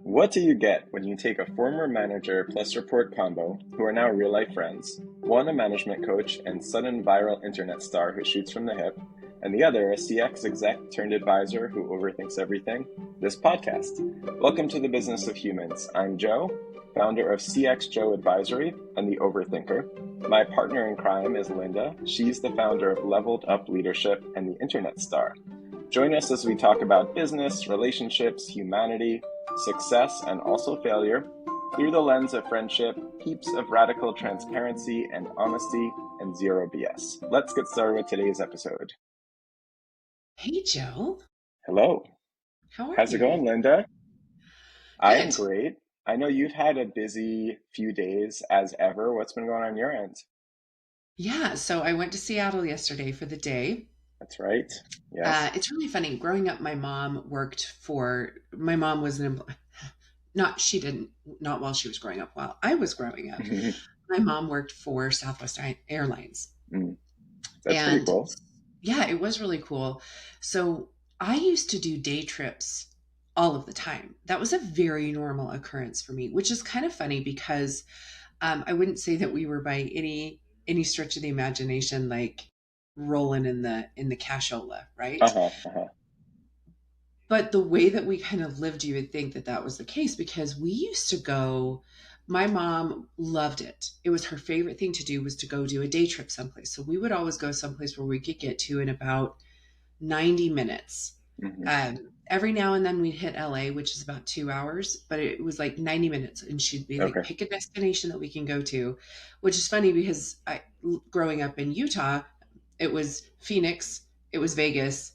What do you get when you take a former manager plus report combo who are now real-life friends, one a management coach and sudden viral internet star who shoots from the hip, and the other a CX exec turned advisor who overthinks everything? This podcast. Welcome to the Business of Humans. I'm Joe, founder of CX Joe Advisory and the Overthinker. My partner in crime is Lynda. She's the founder of Leveled Up Leadership and the Internet Star. Join us as we talk about business, relationships, humanity, success, and also failure through the lens of friendship, heaps of radical transparency and honesty, and zero BS. Let's get started with today's episode. Hey, Joe. Hello. How's it going, Lynda? I am great. I know you've had a busy few days as ever. What's been going on your end? Yeah, so I went to Seattle yesterday for the day. That's right. Yes. It's really funny. Growing up, my mom was not while she was growing up, while I was growing up. My mom worked for Southwest Airlines. That's pretty cool. Yeah, it was really cool. So I used to do day trips all of the time. That was a very normal occurrence for me, which is kind of funny because I wouldn't say that we were by any stretch of the imagination like rolling in the cashola, right? But the way that we kind of lived, you would think that that was the case because we used to go. My mom loved it. It was her favorite thing to do was to go do a day trip someplace. So we would always go someplace where we could get to in about 90 minutes. Every now and then we'd hit LA, which is about 2 hours, but it was like 90 minutes. And she'd be like, pick a destination that we can go to, which is funny because growing up in Utah, it was Phoenix, it was Vegas,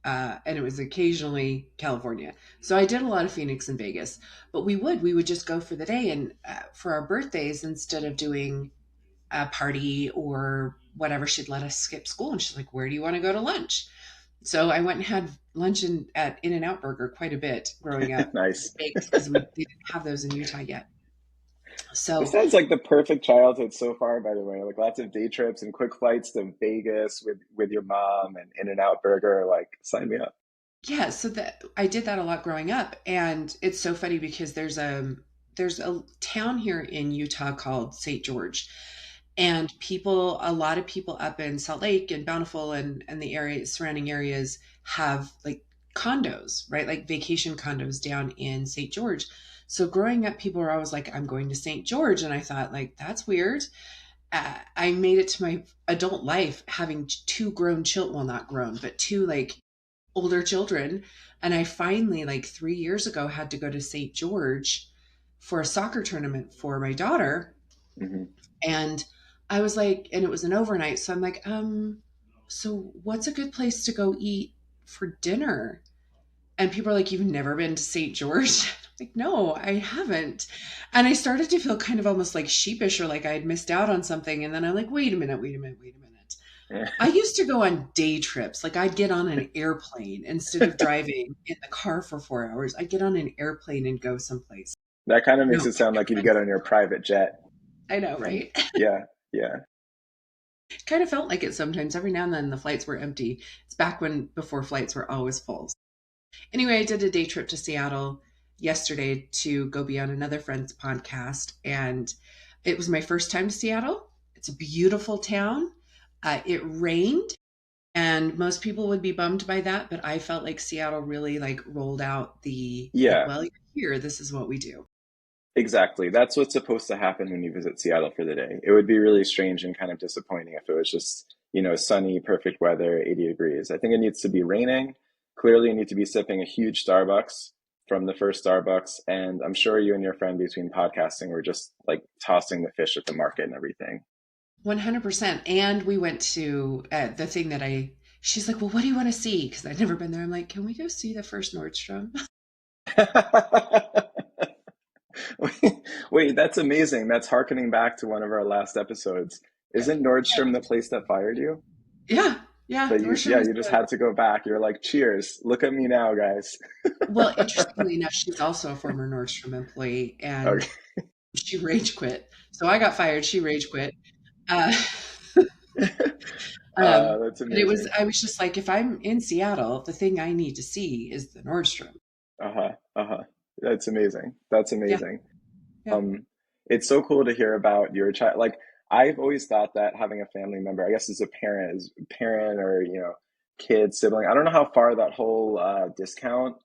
and it was occasionally California. So I did a lot of Phoenix and Vegas, but we would just go for the day. And for our birthdays, instead of doing a party or whatever, she'd let us skip school. And she's like, where do you want to go to lunch? So I went and had lunch at In-N-Out Burger quite a bit growing up. Nice. Because we didn't have those in Utah yet. So this sounds like the perfect childhood so far, by the way. Like lots of day trips and quick flights to Vegas with your mom and In-N-Out Burger. Like, sign me up. Yeah, so I did that a lot growing up, and it's so funny because there's a town here in Utah called St. George, and a lot of people up in Salt Lake and Bountiful and the surrounding areas have like condos, right? Like vacation condos down in St. George. So growing up, people were always like, I'm going to St. George. And I thought, like, that's weird. I made it to my adult life having two grown children, well, not grown, but two like older children. And I finally, like 3 years ago, had to go to St. George for a soccer tournament for my daughter. And I was like, and it was an overnight. So I'm like, so what's a good place to go eat for dinner? And people are like, you've never been to St. George? Like, no, I haven't. And I started to feel kind of almost like sheepish or like I had missed out on something. And then I'm like, wait a minute. I used to go on day trips. Like I'd get on an airplane instead of driving in the car for 4 hours. I'd get on an airplane and go someplace. That kind of makes it sound like you'd get on your private jet. I know, right? Yeah. Kind of felt like it sometimes. Every now and then the flights were empty. It's back before flights were always full. Anyway, I did a day trip to Seattle yesterday to go be on another friend's podcast. And it was my first time to Seattle. It's a beautiful town. It rained and most people would be bummed by that. But I felt like Seattle really like rolled out well, you're here. This is what we do. Exactly. That's what's supposed to happen when you visit Seattle for the day. It would be really strange and kind of disappointing if it was just, sunny, perfect weather, 80 degrees. I think it needs to be raining. Clearly, you need to be sipping a huge Starbucks from the first Starbucks. And I'm sure you and your friend between podcasting were just like tossing the fish at the market and everything. 100%. And we went to the thing that she's like, well, what do you want to see? Because I'd never been there. I'm like, can we go see the first Nordstrom? Wait, that's amazing. That's hearkening back to one of our last episodes. Isn't Nordstrom the place that fired you? Yeah. But you just had to go back. You're like, cheers. Look at me now, guys. Well, interestingly enough, she's also a former Nordstrom employee and she rage quit. So I got fired. She rage quit. That's amazing. I was just like, if I'm in Seattle, the thing I need to see is the Nordstrom. It's amazing. That's Yeah. amazing. Yeah. Um, it's so cool to hear about your child. Like, I've always thought that having a family member, I guess as a parent, or, kid, sibling, I don't know how far that whole discount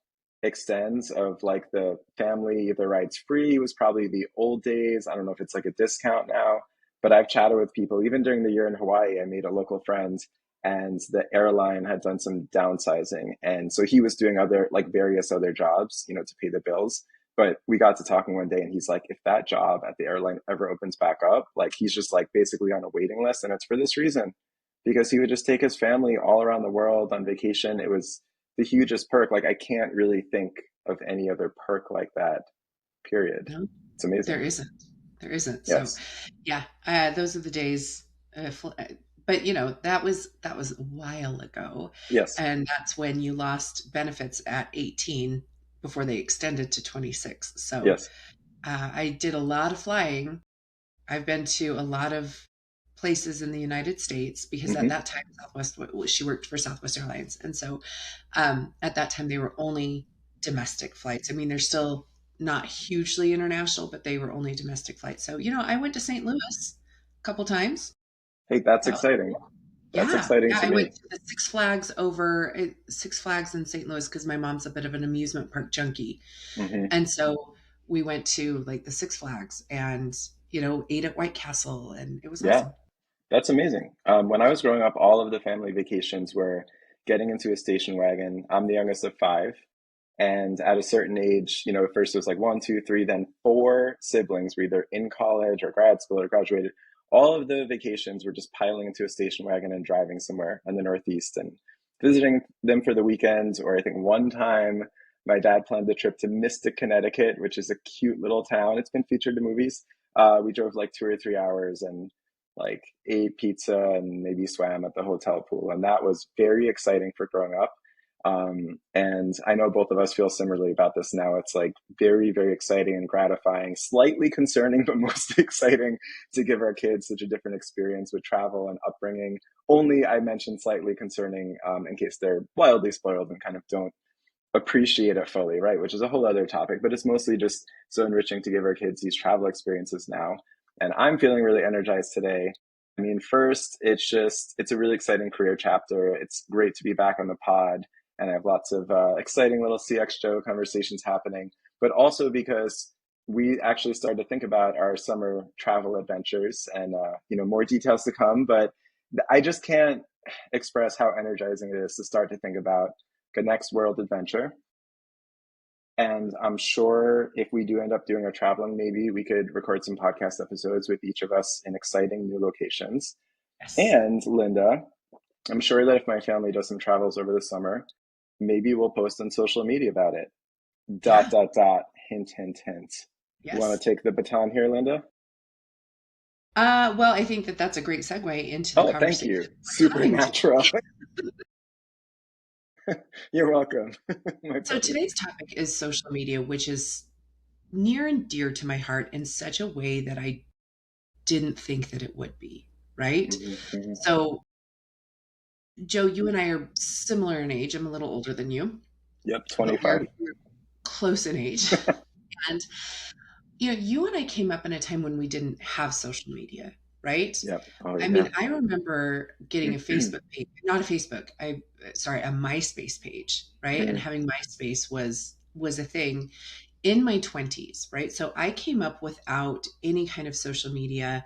extends of like the family either rides free was probably the old days. I don't know if it's like a discount now, but I've chatted with people, even during the year in Hawaii, I made a local friend and the airline had done some downsizing. And so he was doing other, like various other jobs, to pay the bills. But we got to talking one day and he's like, if that job at the airline ever opens back up, like he's just like basically on a waiting list. And it's for this reason, because he would just take his family all around the world on vacation. It was the hugest perk. Like I can't really think of any other perk like that, period. No, It's amazing. there isn't. There isn't. So, Yes. yeah, those are the days. But that was a while ago, Yes. and that's when you lost benefits at 18 before they extended to 26. So Yes. I did a lot of flying. I've been to a lot of places in the United States because at Hmm. that time she worked for Southwest Airlines, and so at that time they were only domestic flights. I mean, they're still not hugely international, but they were only domestic flights. So I went to St. Louis a couple times. Hey, that's That was exciting. cool. That's Yeah, exciting yeah. to I went me. to the Six Flags in St. Louis because my mom's a bit of an amusement park junkie, Hmm. and so we went to like the Six Flags and ate at White Castle, and it was Yeah. awesome. That's amazing. When I was growing up, all of the family vacations were getting into a station wagon. I'm the youngest of five. And at a certain age, first it was like one, two, three, then four siblings were either in college or grad school or graduated. All of the vacations were just piling into a station wagon and driving somewhere in the Northeast and visiting them for the weekends. Or I think one time my dad planned a trip to Mystic, Connecticut, which is a cute little town. It's been featured in movies. We drove like 2 or 3 hours and like ate pizza and maybe swam at the hotel pool. And that was very exciting for growing up. And I know both of us feel similarly about this now. It's like very, very exciting and gratifying, slightly concerning, but mostly exciting to give our kids such a different experience with travel and upbringing. Only I mentioned slightly concerning in case they're wildly spoiled and kind of don't appreciate it fully, right? Which is a whole other topic, but it's mostly just so enriching to give our kids these travel experiences now. And I'm feeling really energized today. I mean, first, it's a really exciting career chapter. It's great to be back on the pod, and I have lots of exciting little CX Joe conversations happening, but also because we actually started to think about our summer travel adventures and, more details to come. But I just can't express how energizing it is to start to think about the next world adventure. And I'm sure if we do end up doing our traveling, maybe we could record some podcast episodes with each of us in exciting new locations. Yes. And Lynda, I'm sure that if my family does some travels over the summer, maybe we'll post on social media about it. Dot, Yeah. dot, dot, hint, hint, hint. You want Yes. to take the baton here, Linda? Well, I think that that's a great segue into the Oh, thank conversation you. we're having Supernatural. today. You're welcome. My So pleasure. today's topic is social media, which is near and dear to my heart in such a way that I didn't think that it would be, right? Hmm. Hmm. So, Joe, you and I are similar in age. I'm a little older than you, Yep, but 25. we're close in age. And you and I came up in a time when we didn't have social media, right? Yep. Oh, I yeah. mean, I remember getting a Facebook page, not a Facebook, sorry, a MySpace page, right? And Mm, having MySpace was a thing in my 20s, right? So I came up without any kind of social media.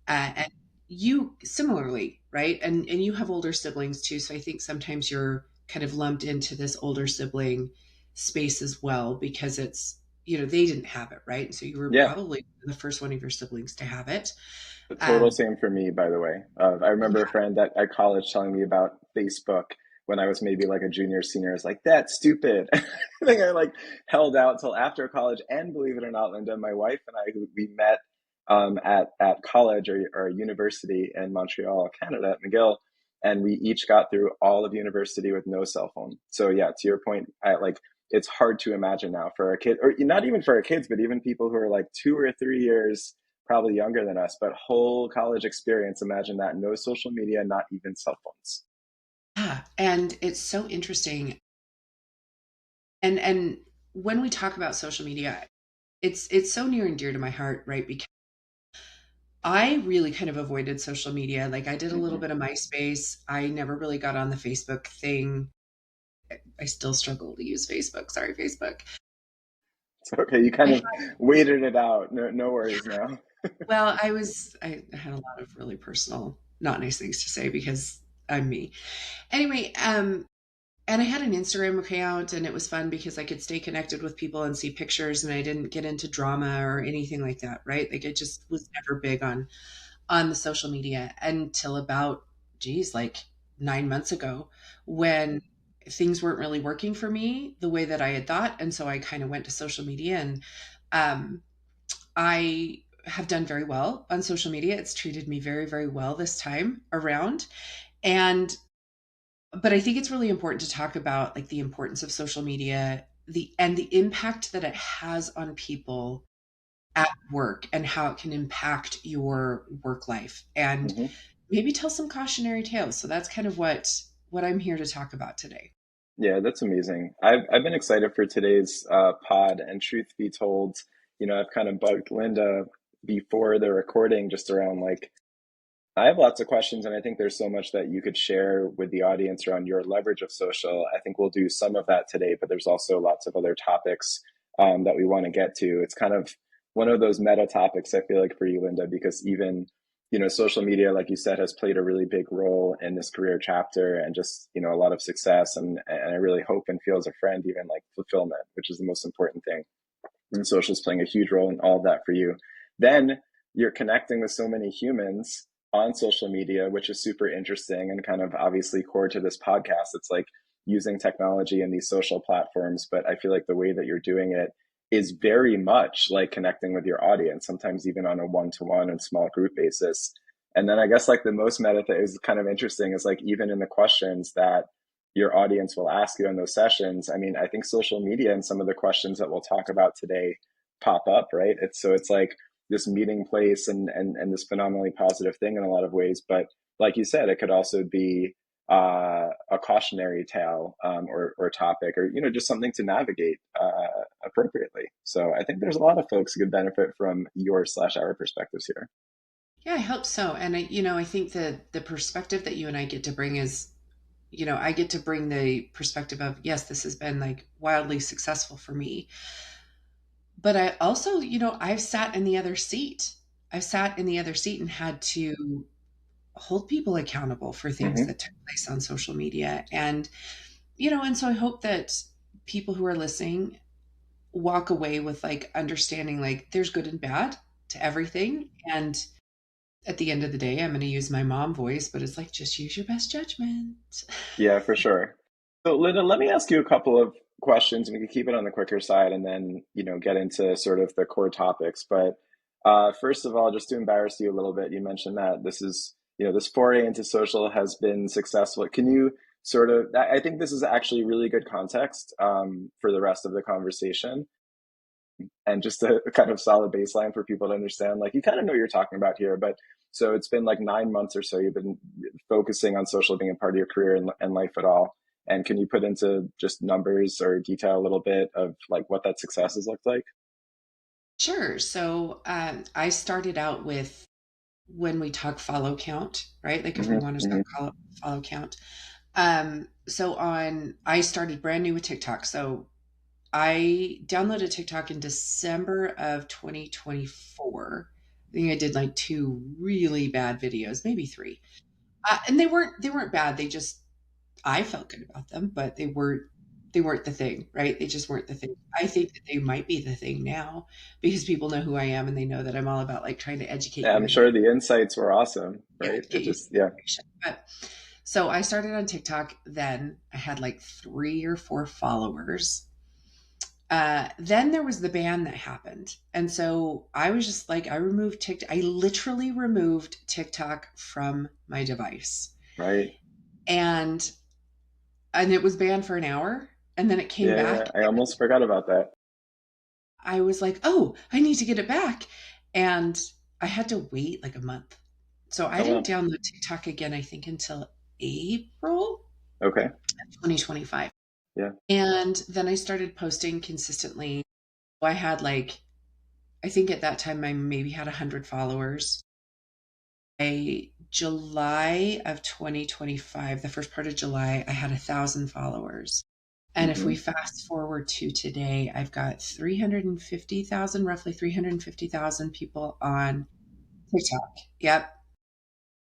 And you similarly, right? And you have older siblings too, so I think sometimes you're kind of lumped into this older sibling space as well because it's they didn't have it, right? So you were yeah. probably the first one of your siblings to have it. The total Um, same for me, by the way. I remember a yeah, friend at college telling me about Facebook when I was maybe like a junior, senior. I was like, that's stupid. I think I like held out till after college. And believe it or not, Linda, my wife and I, who we met at college or university in Montreal, Canada, at McGill, and we each got through all of university with no cell phone. So yeah, to your point, it's hard to imagine now for a kid, or not even for our kids, but even people who are like 2 or 3 years probably younger than us, but whole college experience. Imagine that. No social media, not even cell phones. yeah, and it's so interesting. And when we talk about social media, it's so near and dear to my heart, right? Because I really kind of avoided social media. Like I did a little Hmm. bit of MySpace. I never really got on the Facebook thing. I still struggle to use Facebook. Sorry, Facebook. It's okay. You kind I of waited it out. No, no worries now. Well, I had a lot of really personal, not nice things to say because I'm me. Anyway, and I had an Instagram account and it was fun because I could stay connected with people and see pictures and I didn't get into drama or anything like that, right? Like I just was never big on the social media until about, geez, like 9 months ago when things weren't really working for me the way that I had thought. And so I kind of went to social media and um I have done very well on social media. It's treated me very, very well this time around. And but I think it's really important to talk about like the importance of social media, the impact that it has on people at work and how it can impact your work life and Hmm. maybe tell some cautionary tales. So that's kind of what I'm here to talk about today. Yeah, that's amazing. I've been excited for today's pod, and truth be told, I've kind of bugged Lynda before the recording just around like I have lots of questions, and I think there's so much that you could share with the audience around your leverage of social. I think we'll do some of that today, but there's also lots of other topics that we want to get to. It's kind of one of those meta topics, I feel like, for you, Lynda, because even, social media, like you said, has played a really big role in this career chapter and just, a lot of success. And I really hope and feel as a friend, even like fulfillment, which is the most important thing. And social is playing a huge role in all of that for you. Then you're connecting with so many humans on social media, which is super interesting and kind of obviously core to this podcast. It's like using technology and these social platforms, but I feel like the way that you're doing it is very much like connecting with your audience, sometimes even on a one-to-one and small group basis. And then I guess like the most meta that is kind of interesting is like even in the questions that your audience will ask you in those sessions. I mean, I think social media and some of the questions that we'll talk about today pop up, right? It's like this meeting place and this phenomenally positive thing in a lot of ways. But like you said, it could also be a cautionary tale or topic or just something to navigate appropriately. So I think there's a lot of folks who could benefit from your/our perspectives here. Yeah, I hope so. And I think that the perspective that you and I get to bring is, I get to bring the perspective of, yes, this has been like wildly successful for me. But I also, I've sat in the other seat. I've sat in the other seat and had to hold people accountable for things Hmm. that took place on social media. And so I hope that people who are listening walk away with like understanding like there's good and bad to everything. And at the end of the day, I'm going to use my mom voice, but it's like just use your best judgment. Yeah, for sure. So, Linda, let me ask you a couple of questions, and we can keep it on the quicker side, and then get into sort of the core topics. But first of all, just to embarrass you a little bit, you mentioned that this is this foray into social has been successful. Can you sort of? I think this is actually really good context for the rest of the conversation, and just a kind of solid baseline for people to understand. Like you kind of know what you're talking about here, but so it's been like 9 months or so you've been focusing on social being a part of your career and life at all. And can you put into just numbers or detail a little bit of like what that success has looked like? Sure. So I started out with when we talk follow count, right? Like if we Hmm. want to Hmm. talk follow count. I started brand new with TikTok. So I downloaded TikTok in December of 2024. I think I did like two really bad videos, maybe three. And they weren't bad. They just I felt good about them, but they weren't the thing, right? They just weren't the thing. I think that they might be the thing now because people know who I am and they know that I'm all about like trying to educate Yeah, you I'm and get sure the insights were awesome, yeah, right? It get you just, some yeah, information. But so I started on TikTok. Then I had like 3 or 4 followers. Then there was the ban that happened. And so I was just like, I removed TikTok. I literally removed TikTok from my device. right. And it was banned for an hour and then it came Yeah, yeah. back. I almost forgot about that. I was like, oh, I need to get it back. And I had to wait like a month. So I Oh, didn't well. download TikTok again, I think, until April Okay. 2025. Yeah. And then I started posting consistently. I had like, I think at that time I maybe had 100 followers. By July of 2025, the first part of July, I had 1,000 followers. And if we Hmm. fast forward to today, I've got 350,000, roughly 350,000 people on TikTok. Yep.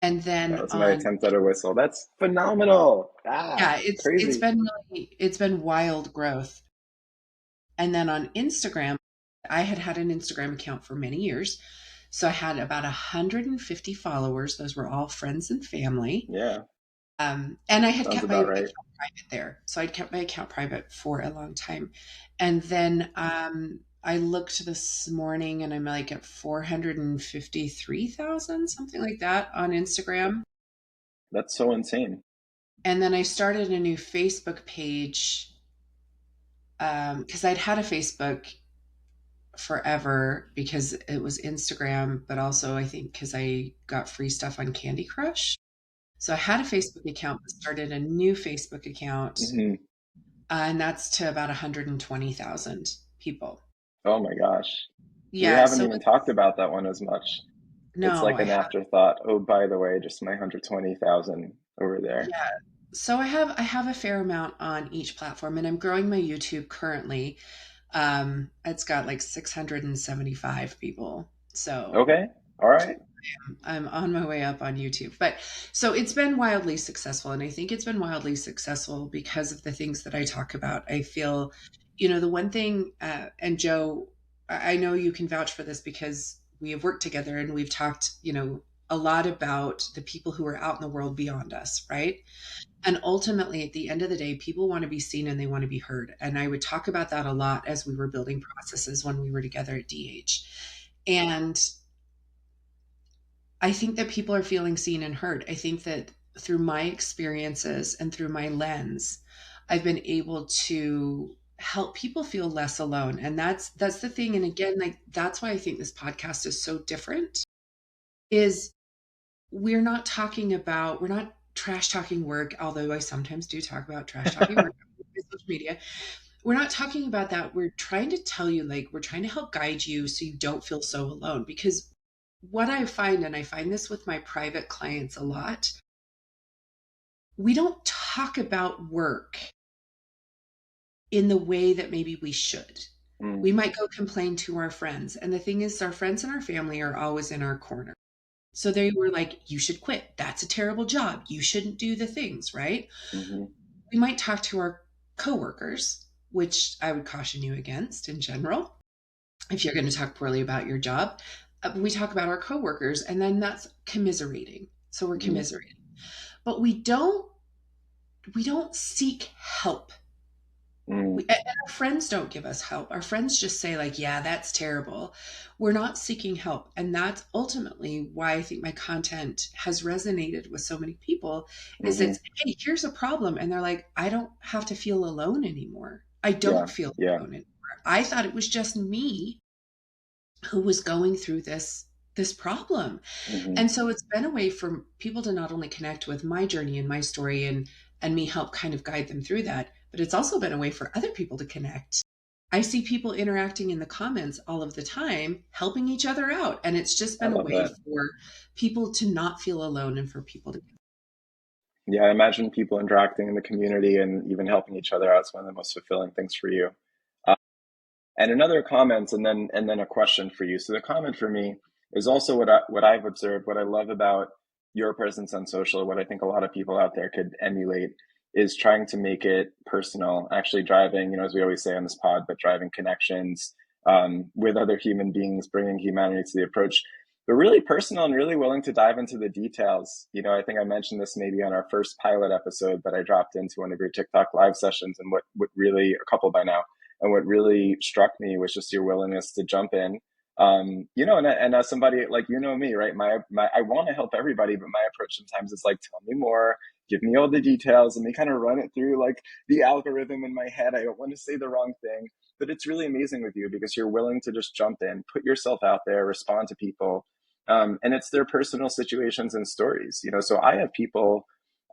And That then was my on, attempt at a whistle. That's phenomenal. Ah, yeah, it's crazy. been really, it's been wild growth. And then on Instagram, I had had an Instagram account for many years. So I had about 150 followers. Those were all friends and family. Yeah, And I had sounds kept my about right. account private there. So I'd kept my account private for a long time. And then I looked this morning and I'm like at 453,000, something like that on Instagram. That's so insane. And then I started a new Facebook page because I'd had a Facebook forever because it was Instagram, but also I think because I got free stuff on Candy Crush. So I had a Facebook account, but started a new Facebook account, Hmm. and that's to about 120,000 people. Oh my gosh. We Yeah, haven't so even talked about that one as much. It's no, like I an have, afterthought. Oh, by the way, just my 120,000 over there. yeah. So I have a fair amount on each platform, and I'm growing my YouTube currently. It's got like 675 people. So Okay. All right. I'm on my way up on YouTube. But so it's been wildly successful. And I think it's been wildly successful because of the things that I talk about. I feel, the one thing, and Joe, I know you can vouch for this because we have worked together and we've talked, a lot about the people who are out in the world beyond us, right? And ultimately, at the end of the day, people want to be seen and they want to be heard. And I would talk about that a lot as we were building processes when we were together at DH. And I think that people are feeling seen and heard. I think that through my experiences and through my lens, I've been able to help people feel less alone. And that's the thing. And again, like that's why I think this podcast is so different is we're not trash talking work, although I sometimes do talk about trash talking work on social media. We're not talking about that. We're trying to tell you, like, we're trying to help guide you so you don't feel so alone. Because what I find, and I find this with my private clients a lot, we don't talk about work in the way that maybe we should. Mm, We might go complain to our friends. And the thing is, our friends and our family are always in our corner. So they were like, you should quit. That's a terrible job. You shouldn't do the things, right? hmm. We might talk to our coworkers, which I would caution you against in general if you're going to talk poorly about your job. We talk about our coworkers, and then that's commiserating. So we're Hmm. commiserating, but we don't seek help. Mm, And our friends don't give us help. Our friends just say like, "Yeah, that's terrible." We're not seeking help, and that's ultimately why I think my content has resonated with so many people. Is hmm. it's, hey, here's a problem, and they're like, I don't have to feel alone anymore. I Yeah, don't feel yeah. alone anymore. I thought it was just me who was going through this problem. Hmm. And so it's been a way for people to not only connect with my journey and my story and me help kind of guide them through that, but it's also been a way for other people to connect. I see people interacting in the comments all of the time, helping each other out. And it's just I been a love way that. for people to not feel alone and for people to. Yeah, I imagine people interacting in the community and even helping each other out is one of the most fulfilling things for you. Uh, and another comment, and then a question for you. So the comment for me is also what I've observed. What I love about your presence on social, what I think a lot of people out there could emulate, is trying to make it personal. Actually, driving, as we always say on this pod, but driving connections with other human beings, bringing humanity to the approach, but really personal and really willing to dive into the details. I think I mentioned this maybe on our first pilot episode, but I dropped into one of your TikTok live sessions, and what really, a couple by now, and what really struck me was just your willingness to jump in. And as somebody like, me, right? My I want to help everybody, but my approach sometimes is like, tell me more, give me all the details, and me kind of run it through like the algorithm in my head. I don't want to say the wrong thing, but it's really amazing with you because you're willing to just jump in, put yourself out there, respond to people, and it's their personal situations and stories. So I have people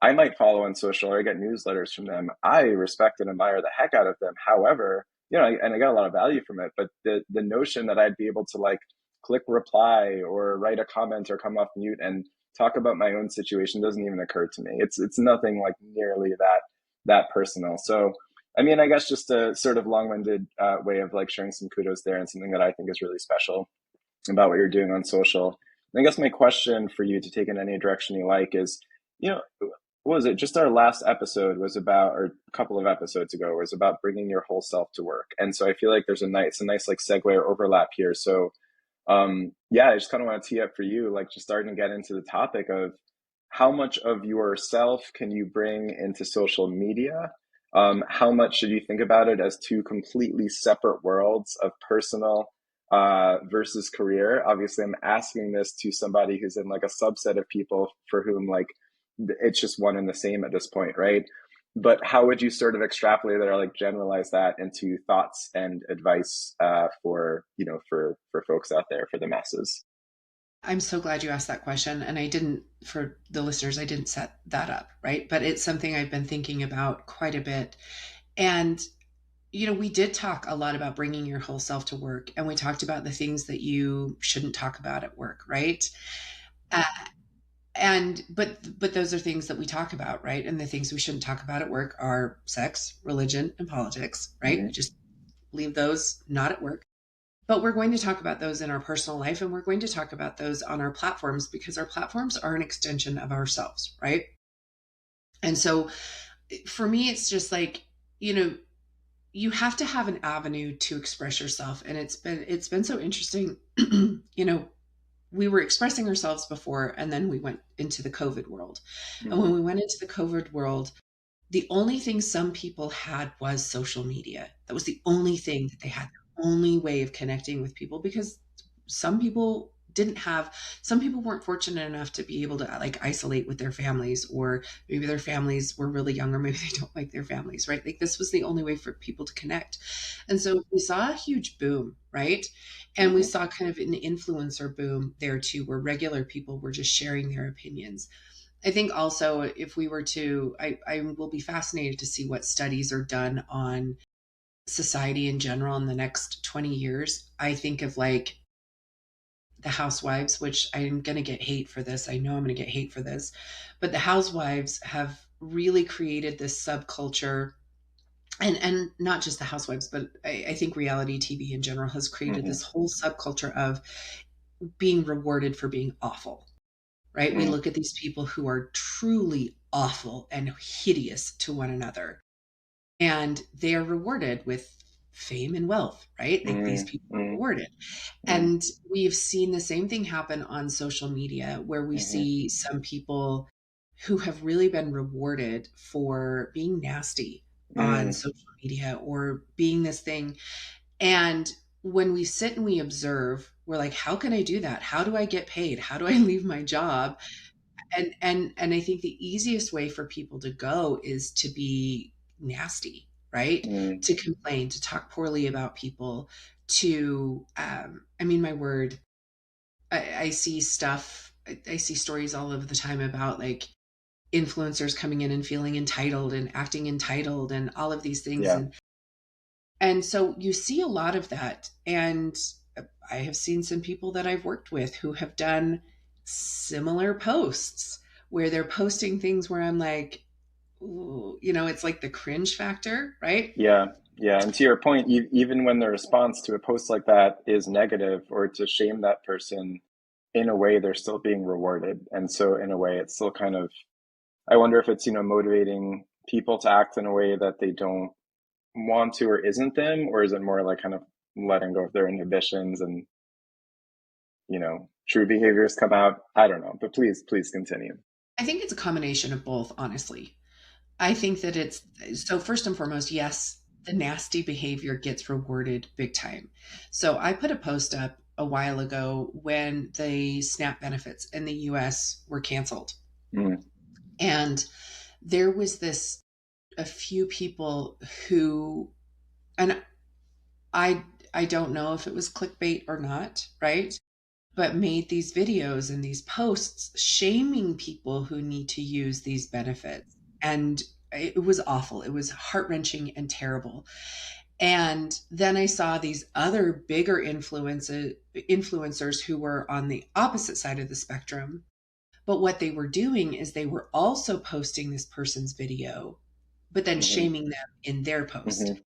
I might follow on social or I get newsletters from them. I respect and admire the heck out of them. However, and I got a lot of value from it, but the notion that I'd be able to like click reply or write a comment or come off mute and talk about my own situation doesn't even occur to me. It's nothing like nearly that personal. So I mean, I guess just a sort of long-winded way of like sharing some kudos there and something that I think is really special about what you're doing on social. And I guess my question for you to take in any direction you like is, you know, what was it? Just our last episode was about, or a couple of episodes ago, was about bringing your whole self to work. And so I feel like there's a nice like segue or overlap here. So yeah, I just kind of want to tee up for you, like just starting to get into the topic of how much of yourself can you bring into social media? How much should you think about it as two completely separate worlds of personal versus career? Obviously, I'm asking this to somebody who's in like a subset of people for whom like it's just one and the same at this point, right? But how would you sort of extrapolate that or like generalize that into thoughts and advice for for folks out there, for the masses? I'm so glad you asked that question. And I didn't, for the listeners, I didn't set that up, right? But it's something I've been thinking about quite a bit. And, we did talk a lot about bringing your whole self to work. And we talked about the things that you shouldn't talk about at work, right? Uh, but those are things that we talk about, right? And the things we shouldn't talk about at work are sex, religion, and politics, right? We Mm-hmm. just leave those not at work. But we're going to talk about those in our personal life, and we're going to talk about those on our platforms because our platforms are an extension of ourselves, right? And so for me, it's just like, you have to have an avenue to express yourself. And it's been so interesting. We were expressing ourselves before, and then we went into the COVID world. And when Mm-hmm. we went into the COVID world, the only thing some people had was social media. That was the only thing that they had, the only way of connecting with people because some people didn't have, some people weren't fortunate enough to be able to like isolate with their families, or maybe their families were really young, or maybe they don't like their families, right? Like this was the only way for people to connect. And so we saw a huge boom, right? And we Mm-hmm. saw kind of an influencer boom there too, where regular people were just sharing their opinions. I think also if we were to, I will be fascinated to see what studies are done on society in general in the next 20 years. I think of like the housewives, which I'm going to get hate for this. I know I'm going to get hate for this, but the housewives have really created this subculture, and not just the housewives, but I think reality TV in general has created Mm-hmm. this whole subculture of being rewarded for being awful, right? We look at these people who are truly awful and hideous to one another, and they are rewarded with fame and wealth, right? Like these people are Mm-hmm. rewarded. Mm-hmm. And we've seen the same thing happen on social media where we Mm-hmm. see some people who have really been rewarded for being nasty on Mm-hmm. social media or being this thing. And when we sit and we observe, we're like, how can I do that? How do I get paid? How do I leave my job? And I think the easiest way for people to go is to be nasty, right? Mm-hmm. To complain, to talk poorly about people, to I mean, my word, I see stuff, I see stories all over the time about like influencers coming in and feeling entitled and acting entitled and all of these things. Yeah. And so you see a lot of that. And I have seen some people that I've worked with who have done similar posts where they're posting things where I'm like, ooh, it's like the cringe factor, right? Yeah. Yeah. And to your point, even when the response to a post like that is negative or to shame that person, in a way, they're still being rewarded. And so, in a way, it's still kind of, I wonder if it's, motivating people to act in a way that they don't want to or isn't them, or is it more like kind of letting go of their inhibitions and, true behaviors come out? I don't know. But please continue. I think it's a combination of both, honestly. I think that it's so first and foremost, yes, the nasty behavior gets rewarded big time. So I put a post up a while ago when the SNAP benefits in the US were canceled. Mm, And there was a few people who, and I don't know if it was clickbait or not, right? but made these videos and these posts shaming people who need to use these benefits. And it was awful. It was heart-wrenching and terrible. And then I saw these other bigger influencers who were on the opposite side of the spectrum. But what they were doing is they were also posting this person's video, but then Mm-hmm. shaming them in their post. Mm-hmm.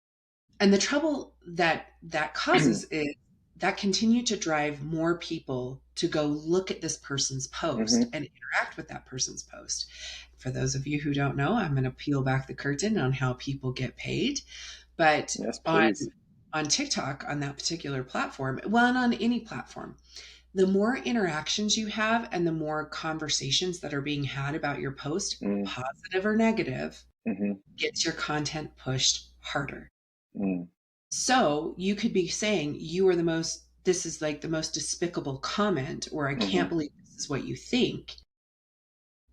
And the trouble that that causes is that continued to drive more people to go look at this person's post Mm-hmm. and interact with that person's post. For those of you who don't know, I'm going to peel back the curtain on how people get paid. But Yes, on please. on TikTok, on that particular platform, well, and on any platform, the more interactions you have and the more conversations that are being had about your post, Mm. positive or negative, Mm-hmm. gets your content pushed harder. Mm. So you could be saying you are the most, this is like the most despicable comment, or I Mm-hmm. can't believe this is what you think.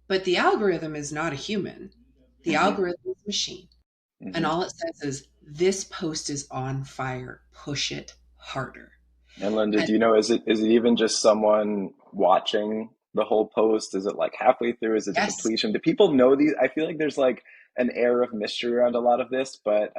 But the algorithm is not a human. The Mm-hmm. algorithm is a machine. And Mm-hmm. all it says is, this post is on fire. Push it harder. And Lynda, And do you know, is it even just someone watching the whole post? Is it like halfway through? Is it to yes, completion? Do people know these? I feel like there's like an air of mystery around a lot of this, but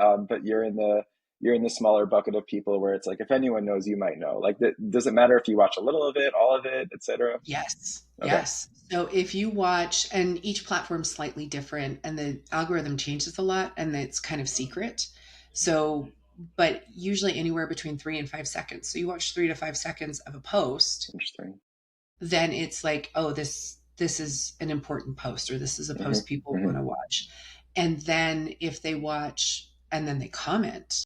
you're in the smaller bucket of people where it's like if anyone knows, you might know. Like, does it matter if you watch a little of it, all of it, etc.? yes, Okay, yes. So if you watch, and each platform's slightly different, and the algorithm changes a lot, and it's kind of secret. So, but usually anywhere between 3 and 5 seconds. So you watch 3 to 5 seconds of a post, interesting. then it's like, oh, this is an important post, or this is a Hmm. post people Hmm. want to watch. And then if they watch and then they comment,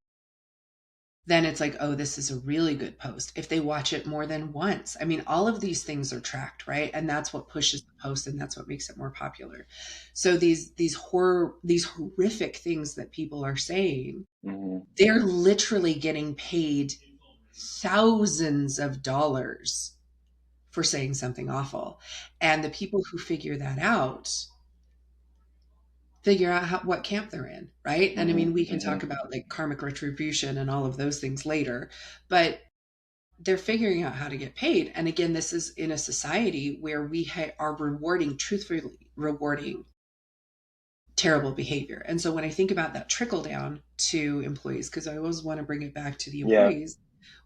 then it's like, oh, this is a really good post. If they watch it more than once, I mean, all of these things are tracked, right? And that's what pushes the post, and that's what makes it more popular. So these horrific things that people are saying, Hmm. they're literally getting paid thousands of dollars for saying something awful. And the people who figure out what camp they're in, right? And I Hmm. mean, we can Hmm. talk about like karmic retribution and all of those things later, but they're figuring out how to get paid. And again, this is in a society where we are truthfully rewarding terrible behavior. And so when I think about that trickle down to employees, because I always want to bring it back to the Yeah. employees,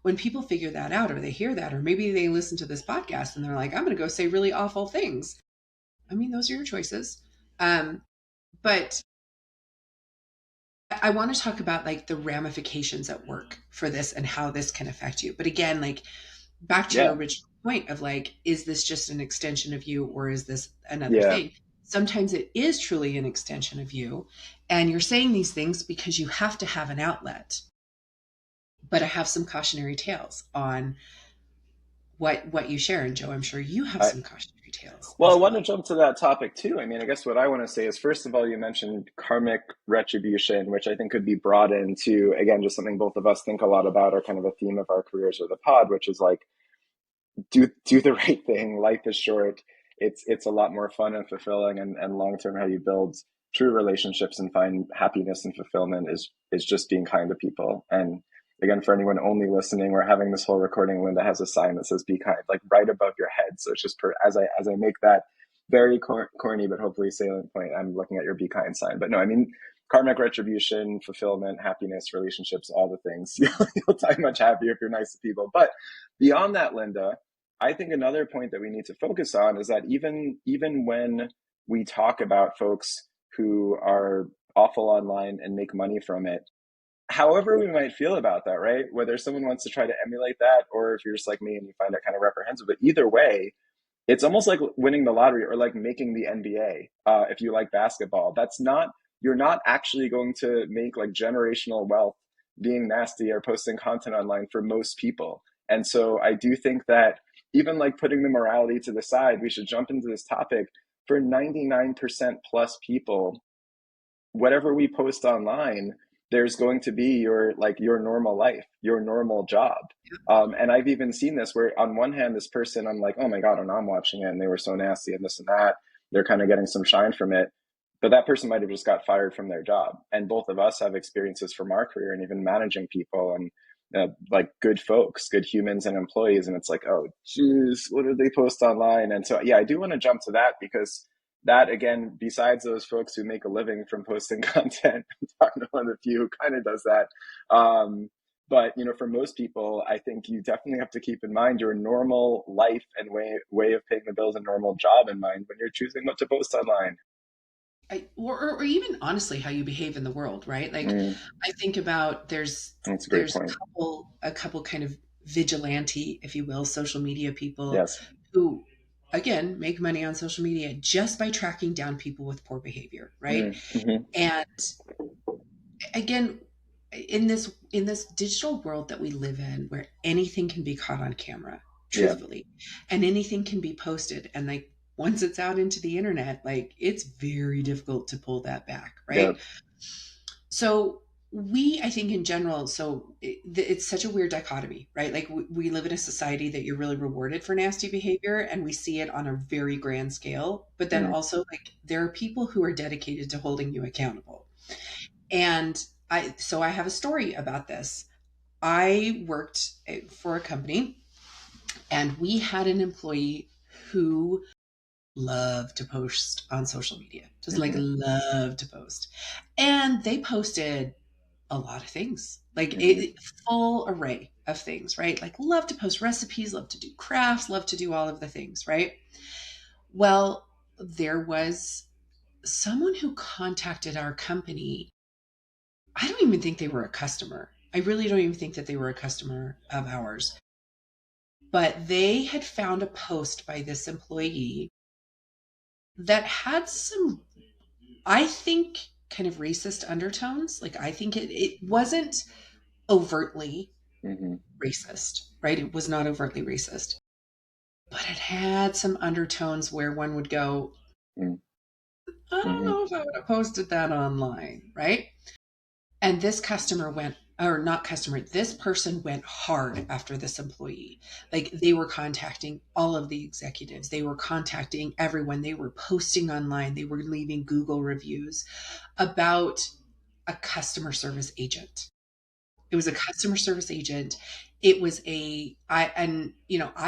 when people figure that out, or they hear that, or maybe they listen to this podcast and they're like, I'm going to go say really awful things. I mean, those are your choices. But I want to talk about like the ramifications at work for this and how this can affect you. But again, like back to your Yeah. original point of like, is this just an extension of you, or is this another Yeah. thing? Sometimes it is truly an extension of you, and you're saying these things because you have to have an outlet. But I have some cautionary tales on what you share. And Joe, I'm sure you have I some cautionary tales Well, I as want well. to jump to that topic too. I mean, I guess what I want to say is, first of all, you mentioned karmic retribution, which I think could be brought into, again, just something both of us think a lot about, or kind of a theme of our careers or the pod, which is like, do the right thing. Life is short. It's a lot more fun and fulfilling, and long term, how you build true relationships and find happiness and fulfillment is just being kind to people. And again, for anyone only listening, we're having this whole recording. Lynda has a sign that says "Be kind," like right above your head. So it's just as I make that very corny but hopefully salient point, I'm looking at your "Be kind" sign. But no, I mean karmic retribution, fulfillment, happiness, relationships, all the things. You'll die much happier if you're nice to people. But beyond that, Lynda, I think another point that we need to focus on is that even when we talk about folks who are awful online and make money from it, however we might feel about that, right? Whether someone wants to try to emulate that, or if you're just like me and you find it kind of reprehensible, but either way, it's almost like winning the lottery or like making the NBA. If you like basketball, you're not actually going to make like generational wealth being nasty or posting content online for most people. And so I do think that even like putting the morality to the side, we should jump into this topic. For 99% plus people, whatever we post online, there's going to be your normal life, your normal job. And I've even seen this where on one hand, this person, I'm like, oh my God, and I'm watching it and they were so nasty and this and that. They're kind of getting some shine from it. But that person might have just got fired from their job. And both of us have experiences from our career and even managing people. And like good folks, good humans and employees. And it's like, oh, geez, what do they post online? And so, yeah, I do want to jump to that because that, again, besides those folks who make a living from posting content, I'm talking to one of the few who kind of does that. But, for most people, I think you definitely have to keep in mind your normal life and way of paying the bills and normal job in mind when you're choosing what to post online. Or even honestly how you behave in the world, right? Like Mm, I think about that's a great there's point. a couple kind of vigilante, if you will, social media people Yes. who again make money on social media just by tracking down people with poor behavior, right? Mm-hmm. And again, in this digital world that we live in where anything can be caught on camera, Yeah. truthfully, and anything can be posted, and like once it's out into the internet, like it's very difficult to pull that back, Yeah. right? So I think in general, so it's such a weird dichotomy, right? Like we live in a society that you're really rewarded for nasty behavior, and we see it on a very grand scale. But then Mm, also, like there are people who are dedicated to holding you accountable. And I have a story about this. I worked for a company, and we had an employee who loved to post on social media, just like mm-hmm. loved to post. And they posted a lot of things, like Mm-hmm. full array of things, right? Like love to post recipes, love to do crafts, love to do all of the things, right? Well, there was someone who contacted our company. I don't even think they were a customer. I really don't even think that they were a customer of ours. But they had found a post by this employee that had some, I think, kind of racist undertones. Like, I think it wasn't overtly Mm-hmm. racist, right? It was not overtly racist, but it had some undertones where one would go, I don't Mm-hmm. know if I would have posted that online, right? And this customer went, or not customer, this person went hard after this employee. Like they were contacting all of the executives, they were contacting everyone, they were posting online, they were leaving Google reviews about a customer service agent. It was a customer service agent. It was I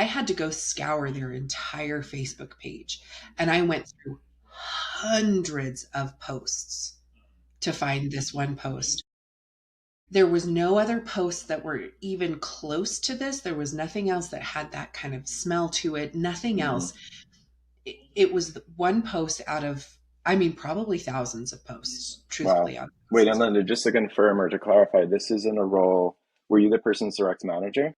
had to go scour their entire Facebook page, and I went through hundreds of posts to find this one post. There was no other posts that were even close to this. There was nothing else that had that kind of smell to it. Nothing Mm-hmm. else. It was one post out of, I mean, probably thousands of posts, Wow. truthfully, out of Wait, and thousands. Lynda, just to confirm or to clarify, this is in a role. Were you the person's direct manager?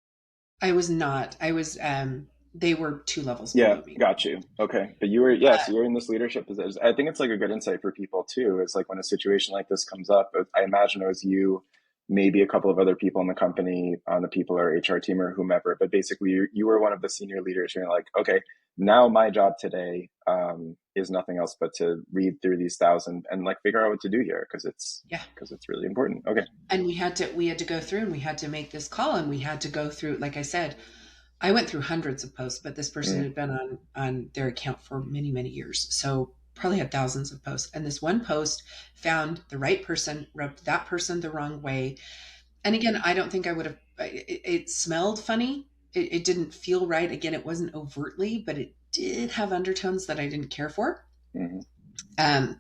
I was not. They were two levels Yeah, below me. got you. Okay. But you were, yeah, so you're in this leadership position. I think it's like a good insight for people too. It's like when a situation like this comes up, I imagine it was you, maybe a couple of other people in the company on the people or HR team or whomever, but basically you were one of the senior leaders. You're like, okay, now my job today is nothing else but to read through these thousand and like figure out what to do here Yeah. because it's really important. Okay. And we had to go through and we had to make this call, and we had to go through, like I said, I went through hundreds of posts, but this person Mm, had been on their account for many, many years. So probably had thousands of posts. And this one post found the right person, rubbed that person the wrong way. And again, I don't think I would have, it smelled funny. It didn't feel right. Again, it wasn't overtly, but it did have undertones that I didn't care for. mhm, Um,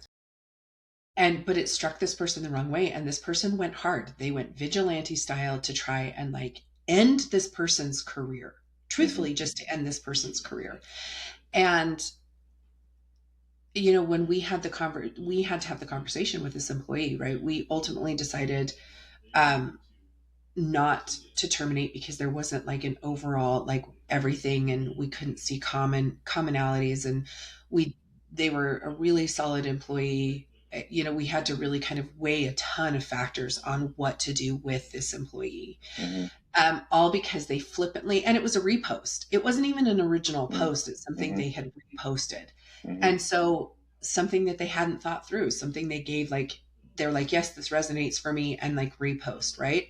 but it struck this person the wrong way. And this person went hard. They went vigilante style to try and like end this person's career, mhm, truthfully, just to end this person's career. And when we had to have the conversation with this employee, right? We ultimately decided um, not to terminate because there wasn't like an overall like everything, and we couldn't see commonalities, and we they were a really solid employee. We had to really kind of weigh a ton of factors on what to do with this employee, mhm, all because they flippantly, and it was a repost. It wasn't even an original mhm, post. It's something mhm, they had reposted. mhm, And so something that they hadn't thought through, something they gave like, they're like, yes, this resonates for me, and like repost, right?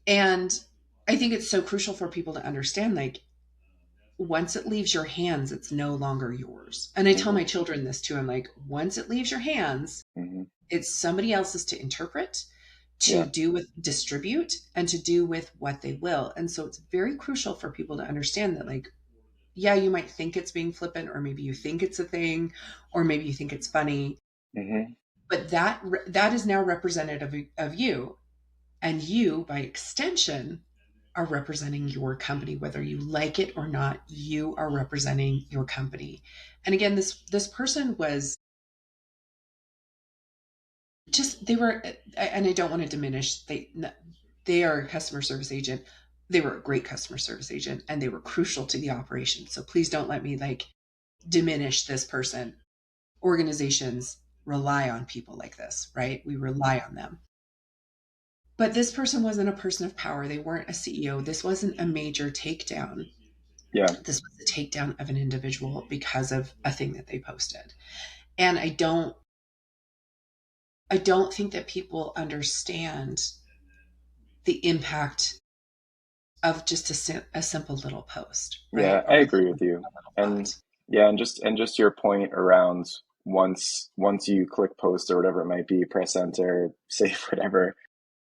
And I think it's so crucial for people to understand, like, once it leaves your hands, it's no longer yours. And I tell mhm, my children this too. I'm like, once it leaves your hands, mhm, it's somebody else's to interpret, to Yeah. do with distribute and to do with what they will. And so it's very crucial for people to understand that, like, yeah, you might think it's being flippant, or maybe you think it's a thing, or maybe you think it's funny, Hmm. but that is now representative of you, and you, by extension, are representing your company. Whether you like it or not, you are representing your company. And again, this person was just, they were, and I don't want to diminish, they are a customer service agent. They were a great customer service agent, and they were crucial to the operation. So please don't let me like diminish this person. Organizations rely on people like this, right? We rely on them. But this person wasn't a person of power. They weren't a CEO. This wasn't a major takedown. Yeah. This was a takedown of an individual because of a thing that they posted. And I don't think that people understand the impact of just a simple little post, Yeah, right? I Or agree with you. a little And thought. yeah, and just your point around once you click post or whatever it might be, press enter, save whatever,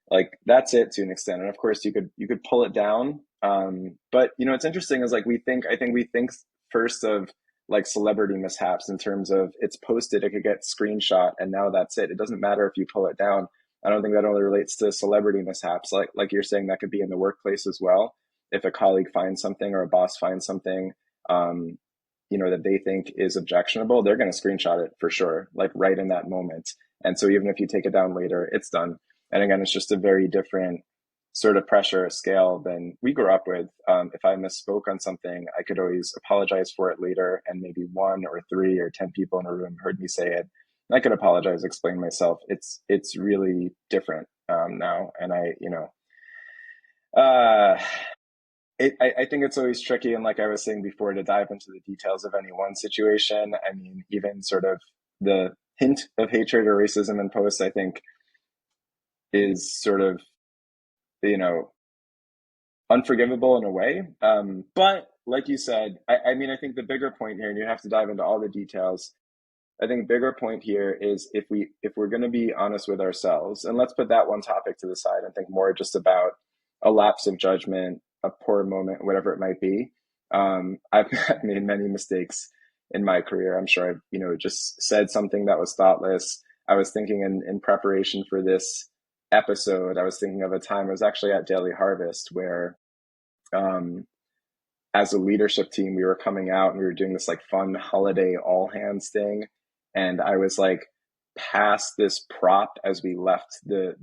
like that's it to an extent. And of course you could pull it down. But it's interesting is like I think we think first of like celebrity mishaps in terms of it's posted, it could get screenshot, and now that's it. It doesn't matter if you pull it down. I don't think that only relates to celebrity mishaps. Like you're saying, that could be in the workplace as well. If a colleague finds something or a boss finds something, um, that they think is objectionable, they're going to screenshot it for sure, like right in that moment. And so even if you take it down later, it's done. And again, it's just a very different sort of pressure scale than we grew up with. If I misspoke on something, I could always apologize for it later, and maybe one or three or 10 people in a room heard me say it. I could apologize, explain myself. It's really different now, and uh, I think it's always tricky, and like I was saying before, to dive into the details of any one situation. I mean, even sort of the hint of hatred or racism in posts, I think, is sort of you know unforgivable in a way. But like you said, I mean, I think the bigger point here, and you have to dive into all the details. I think bigger point here is if we're going to be honest with ourselves, and let's put that one topic to the side and think more just about a lapse of judgment, a poor moment, whatever it might be. I've made many mistakes in my career. I'm sure I've just said something that was thoughtless. I was thinking in preparation for this episode, I was thinking of a time I was actually at Daily Harvest where um, as a leadership team, we were coming out and we were doing this like fun holiday all hands thing. And I was like past this prop as we left the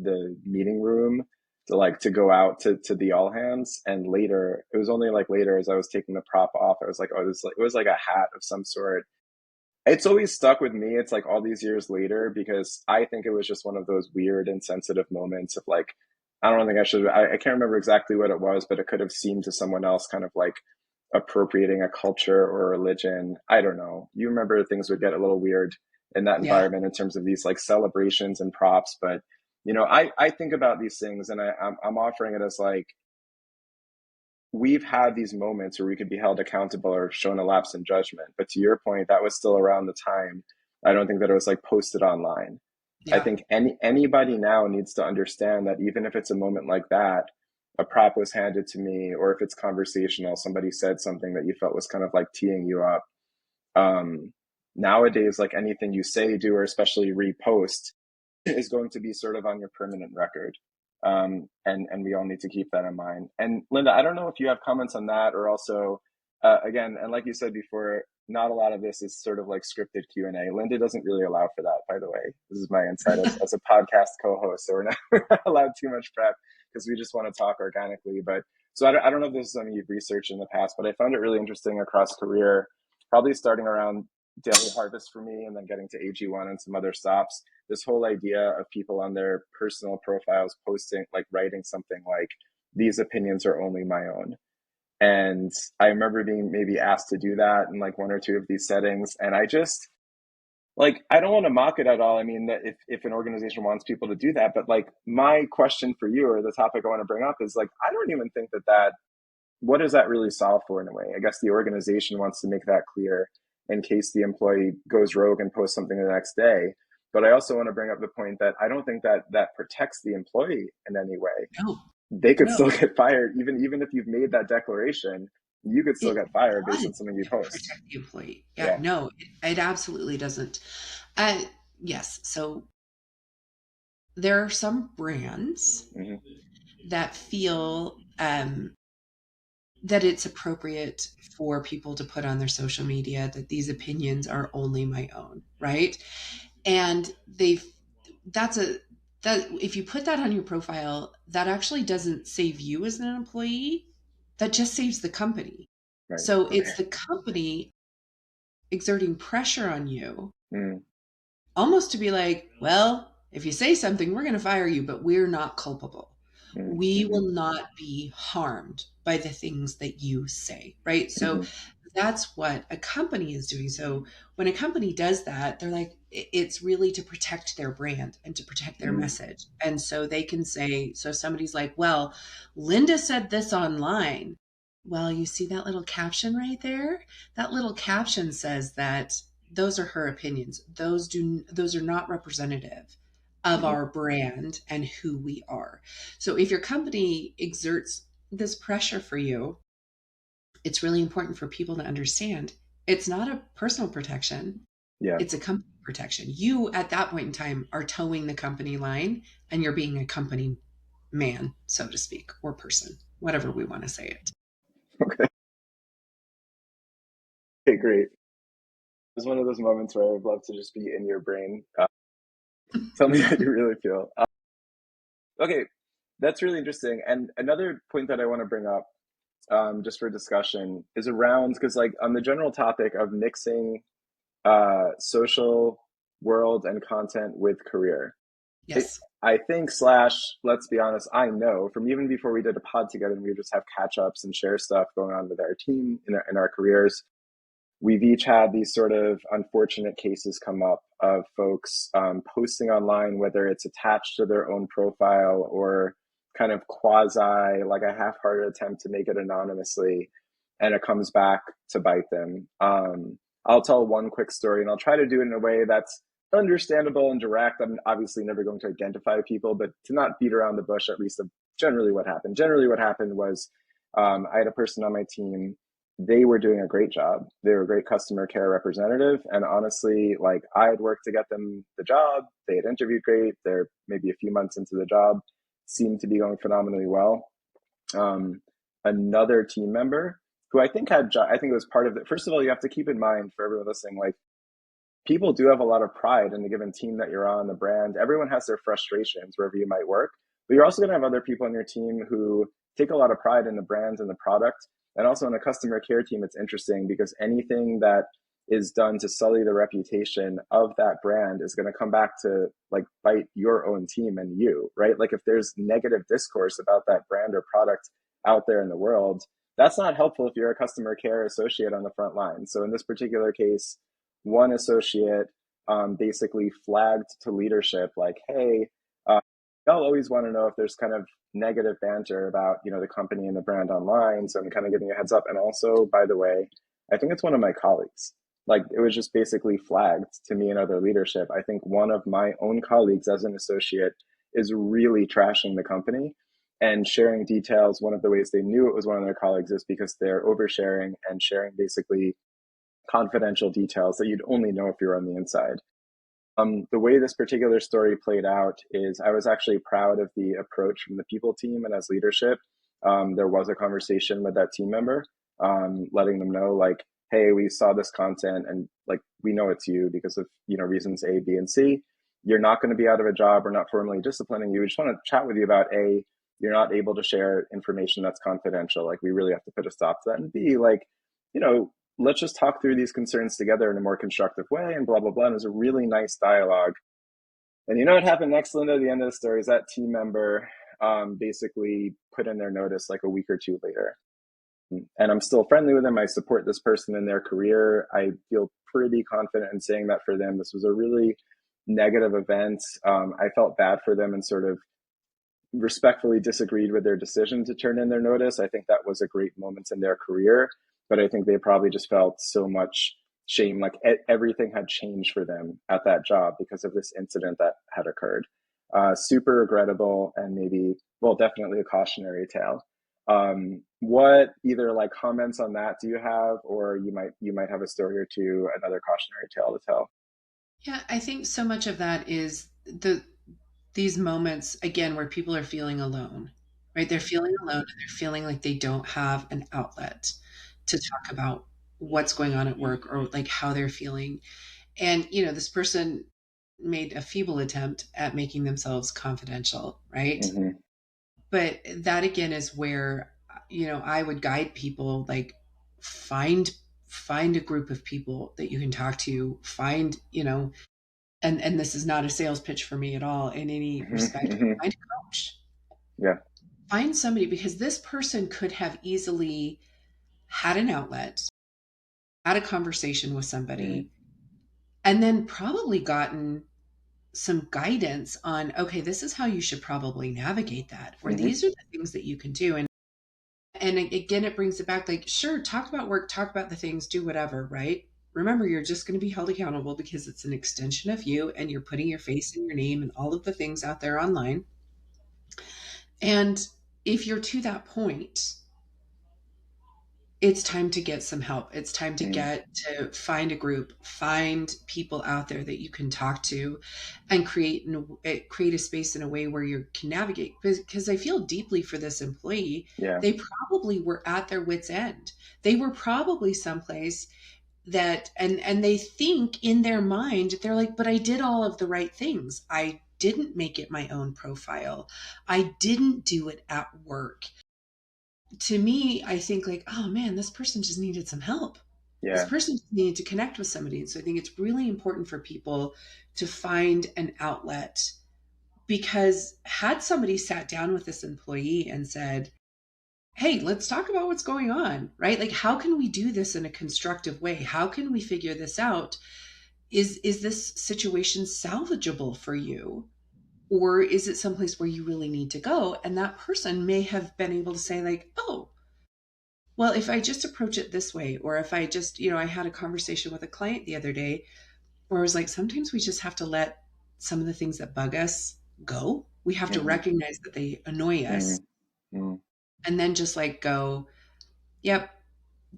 meeting room to go out to the all hands. And later, it was only like later as I was taking the prop off, I was like, oh, it was like a hat of some sort. It's always stuck with me. It's like all these years later because I think it was just one of those weird and sensitive moments of like, I don't think I should. I can't remember exactly what it was, but it could have seemed to someone else kind of like appropriating a culture or a religion. I don't know. You remember things would get a little weird in that Yeah. environment in terms of these like celebrations and props. But I think about these things and I'm offering it as like we've had these moments where we could be held accountable or shown a lapse in judgment. But to your point, that was still around the time. I don't think that it was like posted online. I Yeah. think anybody now needs to understand that even if it's a moment like that, a prop was handed to me, or if it's conversational, somebody said something that you felt was kind of like teeing you up. Um, Nowadays, like anything you say, do, or especially repost, is going to be sort of on your permanent record. And we all need to keep that in mind. And Lynda, I don't know if you have comments on that, or also, again, and like you said before, not a lot of this is sort of like scripted Q&A. Lynda doesn't really allow for that, by the way. This is my insight as a podcast co-host, so we're not allowed too much prep because we just want to talk organically. But so I don't know if this is something you've researched in the past, but I found it really interesting across career, probably starting around Daily Harvest for me and then getting to AG1 and some other stops. This whole idea of people on their personal profiles posting, like writing something like, these opinions are only my own. And I remember being maybe asked to do that in like one or two of these settings. And I just, like, I don't want to mock it at all. I mean, that if an organization wants people to do that, but like my question for you, or the topic I want to bring up, is like, I don't even think that what does that really solve for in a way? I guess the organization wants to make that clear in case the employee goes rogue and posts something the next day. But I also want to bring up the point that I don't think that that protects the employee in any way. No, They could no, still get fired, even if you've made that declaration. You could still it get fired based on does something you post. protect the employee. Yeah, Yeah. no, it absolutely doesn't. Uh, yes, so there are some brands Hmm. that feel that it's appropriate for people to put on their social media that these opinions are only my own, right? And they've that's a that if you put that on your profile, that actually doesn't save you as an employee. That just saves the company. Right. So Okay. it's the company exerting pressure on you Mm, almost to be like, well, if you say something, we're going to fire you, but we're not culpable. mm, We hmm, will not be harmed by the things that you say, right? So hmm, that's what a company is doing. So when a company does that, they're like, it's really to protect their brand and to protect their mm, message. And so they can say, so somebody's like, well, Lynda said this online. Well, you see that little caption right there? That little caption says that those are her opinions. Those are not representative of hmm. our brand and who we are. So if your company exerts this pressure for you, it's really important for people to understand it's not a personal protection, Yeah. it's a company protection. You at that point in time are towing the company line and you're being a company man, so to speak, or person, whatever we want to say it. Okay. Okay, great. It's one of those moments where I'd love to just be in your brain. Tell me how you really feel. Okay, that's really interesting. And another point that I want to bring up, just for discussion, is around because, like, on the general topic of mixing social world and content with career. It, Yes. I think, slash, let's be honest, I know from even before we did a pod together and we would just have catch ups and share stuff going on with our team in our careers. We've each had these sort of unfortunate cases come up of folks posting online, whether it's attached to their own profile or kind of quasi, like a half hearted attempt to make it anonymously, and it comes back to bite them. I'll tell one quick story and I'll try to do it in a way that's understandable and direct. I'm obviously never going to identify people, but to not beat around the bush, at least of generally what happened. Generally, what happened was I had a person on my team. They were doing a great job. They were a great customer care representative. And honestly, like, I had worked to get them the job. They had interviewed great. They're maybe a few months into the job, seemed to be going phenomenally well. Um, Another team member who I think I think it was part of it. First of all, you have to keep in mind for everyone listening, like, people do have a lot of pride in the given team that you're on, the brand. Everyone has their frustrations wherever you might work, but you're also going to have other people on your team who take a lot of pride in the brand and the product. And also in a customer care team, it's interesting because anything that is done to sully the reputation of that brand is going to come back to, like, bite your own team and you, right? Like, if there's negative discourse about that brand or product out there in the world, that's not helpful if you're a customer care associate on the front line. So in this particular case, one associate basically flagged to leadership, like, hey, y'all always want to know if there's kind of negative banter about, the company and the brand online, so I'm kind of giving you a heads up. And also, by the way, I think it's one of my colleagues. Like, it was just basically flagged to me and other leadership. I think one of my own colleagues as an associate is really trashing the company and sharing details. One of the ways they knew it was one of their colleagues is because they're oversharing and sharing basically confidential details that you'd only know if you were on the inside. The way this particular story played out is I was actually proud of the approach from the people team, and as leadership, there was a conversation with that team member, letting them know, like, hey, we saw this content and, like, we know it's you because of, reasons A, B, and C. You're not going to be out of a job. We're not formally disciplining you. We just want to chat with you about A, you're not able to share information that's confidential. Like, we really have to put a stop to that. And B, like, you know, let's just talk through these concerns together in a more constructive way and blah, blah, blah. And it was a really nice dialogue. And you know what happened next, Lynda, at the end of the story is that team member basically put in their notice like a week or two later. And I'm still friendly with them. I support this person in their career. I feel pretty confident in saying that for them, this was a really negative event. I felt bad for them and sort of respectfully disagreed with their decision to turn in their notice. I think that was a great moment in their career, but I think they probably just felt so much shame, like everything had changed for them at that job because of this incident that had occurred. Super regrettable, and maybe, well, definitely a cautionary tale. What either like comments on that do you have, or you might have a story or two, another cautionary tale to tell? Yeah, I think so much of that is these moments again where people are feeling alone, right? They're feeling alone and they're feeling like they don't have an outlet to talk about what's going on at work or like how they're feeling. And, this person made a feeble attempt at making themselves confidential, right? Mm-hmm. But that again is where, I would guide people like find find a group of people that you can talk to, find, and this is not a sales pitch for me at all in any Mm-hmm. respect. Mm-hmm. Find a coach. Yeah. Find somebody because this person could have easily had an outlet, had a conversation with Mm-hmm. somebody, and then probably gotten some guidance on, okay, this is how you should probably navigate that, or Mm-hmm. these are the things that you can do. And again, it brings it back like, sure, talk about work, talk about the things, do whatever, right? Remember, you're just going to be held accountable because it's an extension of you and you're putting your face and your name and all of the things out there online. And if you're to that point, it's time to get some help. It's time to Mm-hmm. get to find a group, find people out there that you can talk to, and create a space in a way where you can navigate. Because I feel deeply for this employee. Yeah. They probably were at their wits' end. They were probably someplace that, and they think in their mind, they're like, but I did all of the right things. I didn't make it my own profile. I didn't do it at work. To me, I think like, oh man, this person just needed some help. This Yeah. person just needed to connect with somebody. And so I think it's really important for people to find an outlet, because had somebody sat down with this employee and said, hey, let's talk about what's going on, right? Like, how can we do this in a constructive way? How can we figure this out? Is this situation salvageable for you? Or is it someplace where you really need to go? And that person may have been able to say, like, oh, well, if I just approach it this way, or if I just, I had a conversation with a client the other day where I was like, sometimes we just have to let some of the things that bug us go. We have to Mm-hmm. recognize that they annoy us Mm-hmm. and then just like go, yep,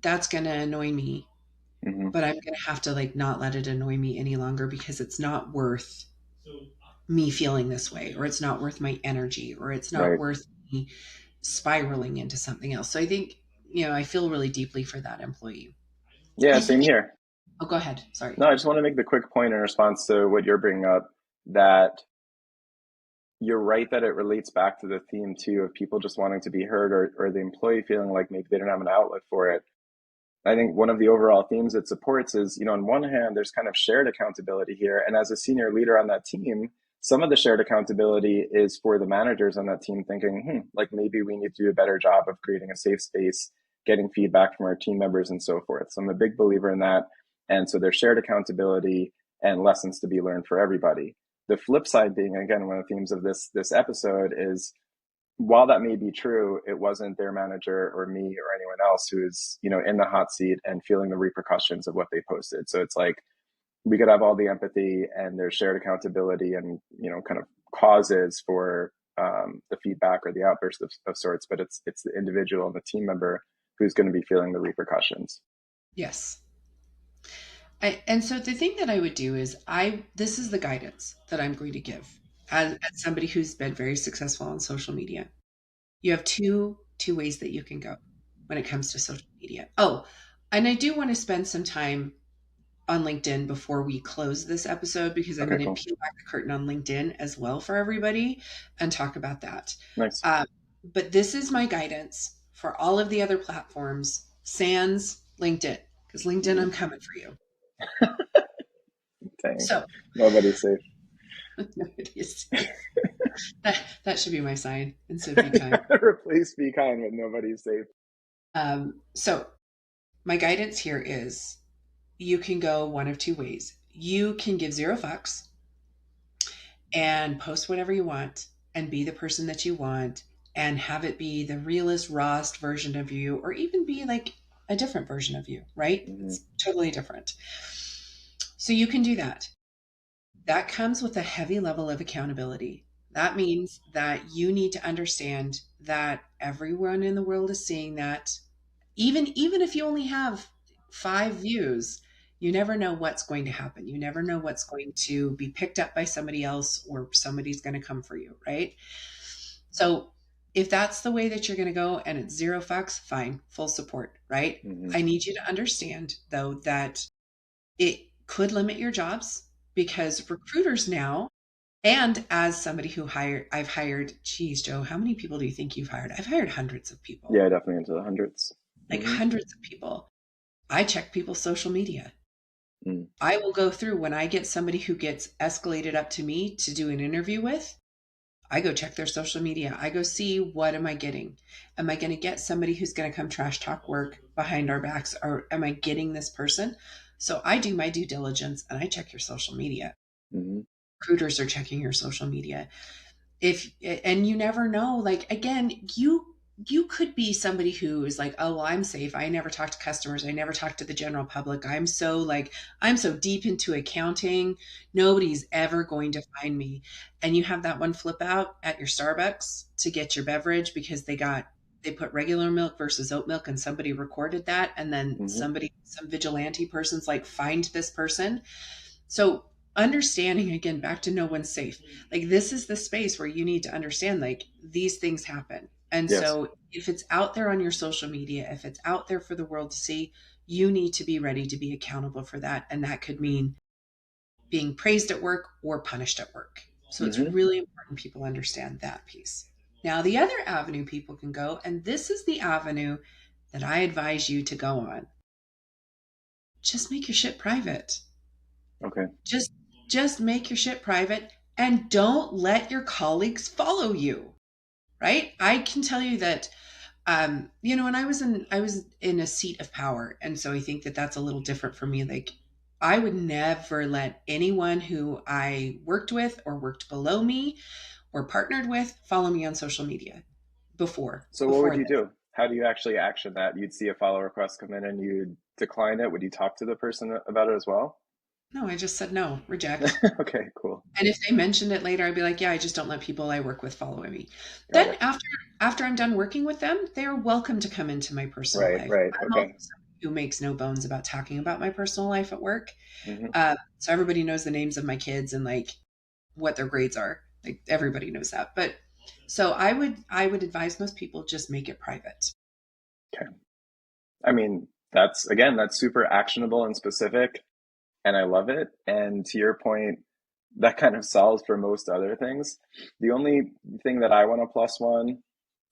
that's going to annoy me, Mm-hmm. but I'm going to have to like not let it annoy me any longer because it's not worth me feeling this way, or it's not worth my energy, or it's not Right. worth me spiraling into something else. So I think, I feel really deeply for that employee. Yeah, I same think, here. oh, go ahead. Sorry. No, I just want to make the quick point in response to what you're bringing up, that you're right that it relates back to the theme too of people just wanting to be heard, or the employee feeling like maybe they don't have an outlet for it. I think one of the overall themes it supports is, on one hand, there's kind of shared accountability here. And as a senior leader on that team, some of the shared accountability is for the managers on that team thinking, like maybe we need to do a better job of creating a safe space, getting feedback from our team members and so forth. So I'm a big believer in that. And so there's shared accountability and lessons to be learned for everybody. The flip side being, again, one of the themes of this episode is, while that may be true, it wasn't their manager or me or anyone else who is, in the hot seat and feeling the repercussions of what they posted. So it's like we could have all the empathy and there's shared accountability and, kind of causes for the feedback or the outburst of sorts, but it's the individual and the team member who's going to be feeling the repercussions. Yes. And so the thing that I would do is this is the guidance that I'm going to give as somebody who's been very successful on social media. You have two ways that you can go when it comes to social media. Oh, and I do want to spend some time on LinkedIn before we close this episode, because I'm Okay, going to cool. peel back the curtain on LinkedIn as well for everybody and talk about that. Nice. But this is my guidance for all of the other platforms, sans LinkedIn, because LinkedIn, Mm-hmm. I'm coming for you. Dang. So Nobody's safe. nobody is safe. That should be my sign instead of be kind. Replace be kind with nobody's safe. So my guidance here is you can go one of two ways. You can give zero fucks and post whatever you want and be the person that you want and have it be the realest, rawest version of you, or even be like a different version of you, right? Hmm. It's totally different. So you can do that. That comes with a heavy level of accountability. That means that you need to understand that everyone in the world is seeing that. Even if you only have 5 views, you never know what's going to happen. You never know what's going to be picked up by somebody else or somebody's going to come for you, right? So if that's the way that you're going to go and it's zero fucks, fine, full support, right? Hmm. I need you to understand though that it could limit your jobs because recruiters now, and as somebody who I've hired, geez, Joe, how many people do you think you've hired? I've hired hundreds of people, Yeah, definitely into the hundreds. like Hmm. hundreds of people. I check people's social media. Mm. I will go through when I get somebody who gets escalated up to me to do an interview with. I go check their social media. I go see what am I getting? Am I going to get somebody who's going to come trash talk work behind our backs, or am I getting this person? So I do my due diligence and I check your social media. Hmm. Recruiters are checking your social media. If and you never know, like again, you could be somebody who is like, oh well, I'm safe, I never talk to customers, I never talk to the general public, I'm so deep into accounting, nobody's ever going to find me. And you have that one flip out at your Starbucks to get your beverage because they put regular milk versus oat milk and somebody recorded that, and then Hmm. some vigilante person's like, find this person. So understanding, again, back to no one's safe. Like this is the space where you need to understand like these things happen. And Yes. so if it's out there on your social media, if it's out there for the world to see, you need to be ready to be accountable for that. And that could mean being praised at work or punished at work. So it's Hmm. really important people understand that piece. Now, the other avenue people can go, and this is the avenue that I advise you to go on, just make your shit private. Okay. Just just make your shit private and don't let your colleagues follow you, right? I can tell you that when I was in a seat of power, and so I think that that's a little different for me. Like I would never let anyone who I worked with or worked below me or partnered with follow me on social media So what would before you this. do? How do you actually action that? You'd see a follow request come in and you'd decline it. Would you talk to the person about it as well? No, I just said no, reject. Okay, cool. And if they mentioned it later, I'd be like, yeah, I just don't let people I work with follow me. Got Then it. after I'm done working with them, they are welcome to come into my personal Right, life. right. I'm also Okay. somebody who makes no bones about talking about my personal life at work. Hmm. So everybody knows the names of my kids and like what their grades are. Like everybody knows that. But so I would advise most people just make it private. Okay. I mean, that's super actionable and specific, and I love it. And to your point, that kind of solves for most other things. The only thing that I want to plus one,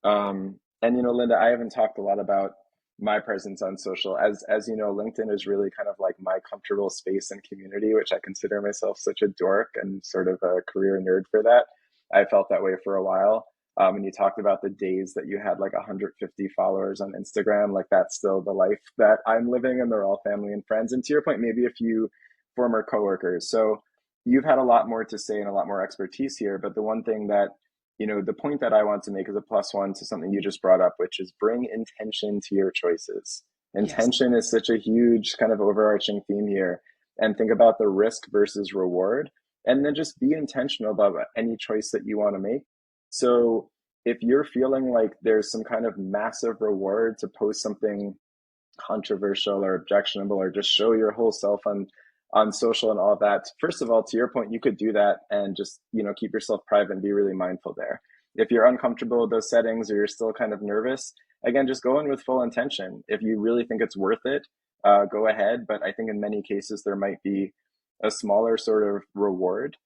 and Lynda, I haven't talked a lot about my presence on social. As you know, LinkedIn is really kind of like my comfortable space and community, which I consider myself such a dork and sort of a career nerd for that. I felt that way for a while. And you talked about the days that you had like 150 followers on Instagram, like that's still the life that I'm living, and they're all family and friends. And to your point, maybe a few former coworkers. So you've had a lot more to say and a lot more expertise here. But the one thing that the point that I want to make is a plus one to something you just brought up, which is bring intention to your choices. Yes. Intention is such a huge kind of overarching theme here. And think about the risk versus reward. And then just be intentional about any choice that you want to make. So if you're feeling like there's some kind of massive reward to post something controversial or objectionable or just show your whole self on social and all of that, first of all, to your point, you could do that and just keep yourself private and be really mindful there. If you're uncomfortable with those settings or you're still kind of nervous, again, just go in with full intention. If you really think it's worth it, go ahead. But I think in many cases there might be a smaller sort of reward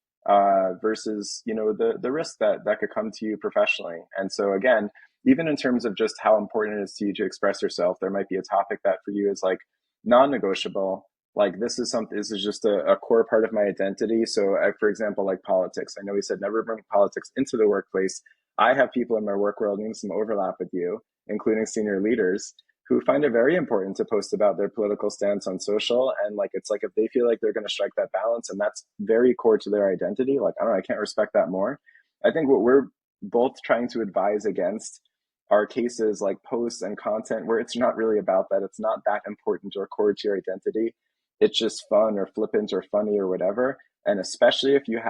versus the risk that could come to you professionally. And so again, even in terms of just how important it is to you to express yourself, there might be a topic that for you is like non-negotiable. Like this is just a core part of my identity. So for example, like politics, I know we said never bring politics into the workplace. I have people in my work world, even some overlap with you, including senior leaders, who find it very important to post about their political stance on social. And like, it's like if they feel like they're going to strike that balance and that's very core to their identity, like, I don't know, I can't respect that more. I think what we're both trying to advise against are cases like posts and content where it's not really about that. It's not that important or core to your identity. It's just fun or flippant or funny or whatever. And especially if you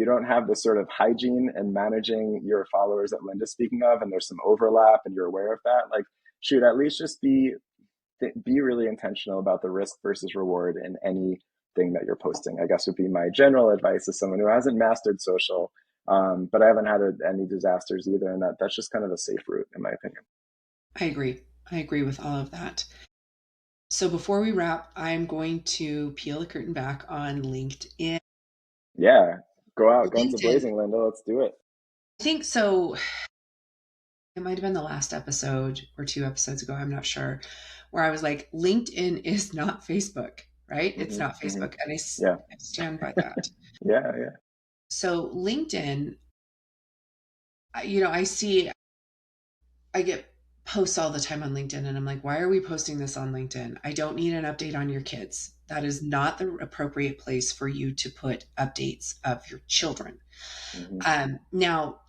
don't have the sort of hygiene and managing your followers that Lynda's speaking of, and there's some overlap and you're aware of that, like, shoot, at least just be really intentional about the risk versus reward in anything that you're posting, I guess would be my general advice as someone who hasn't mastered social. But I haven't had any disasters either. And that's just kind of a safe route, in my opinion. I agree. I agree with all of that. So before we wrap, I'm going to peel the curtain back on LinkedIn. Yeah. Go out, guns LinkedIn. a-blazing, Lynda. Let's do it. I think so. It might have been the last episode or 2 episodes ago, I'm not sure, where I was like, LinkedIn is not Facebook, right? It's not Facebook. And I stand by that. Yeah. So LinkedIn, I get posts all the time on LinkedIn, and I'm like, why are we posting this on LinkedIn? I don't need an update on your kids. That is not the appropriate place for you to put updates of your children. Now,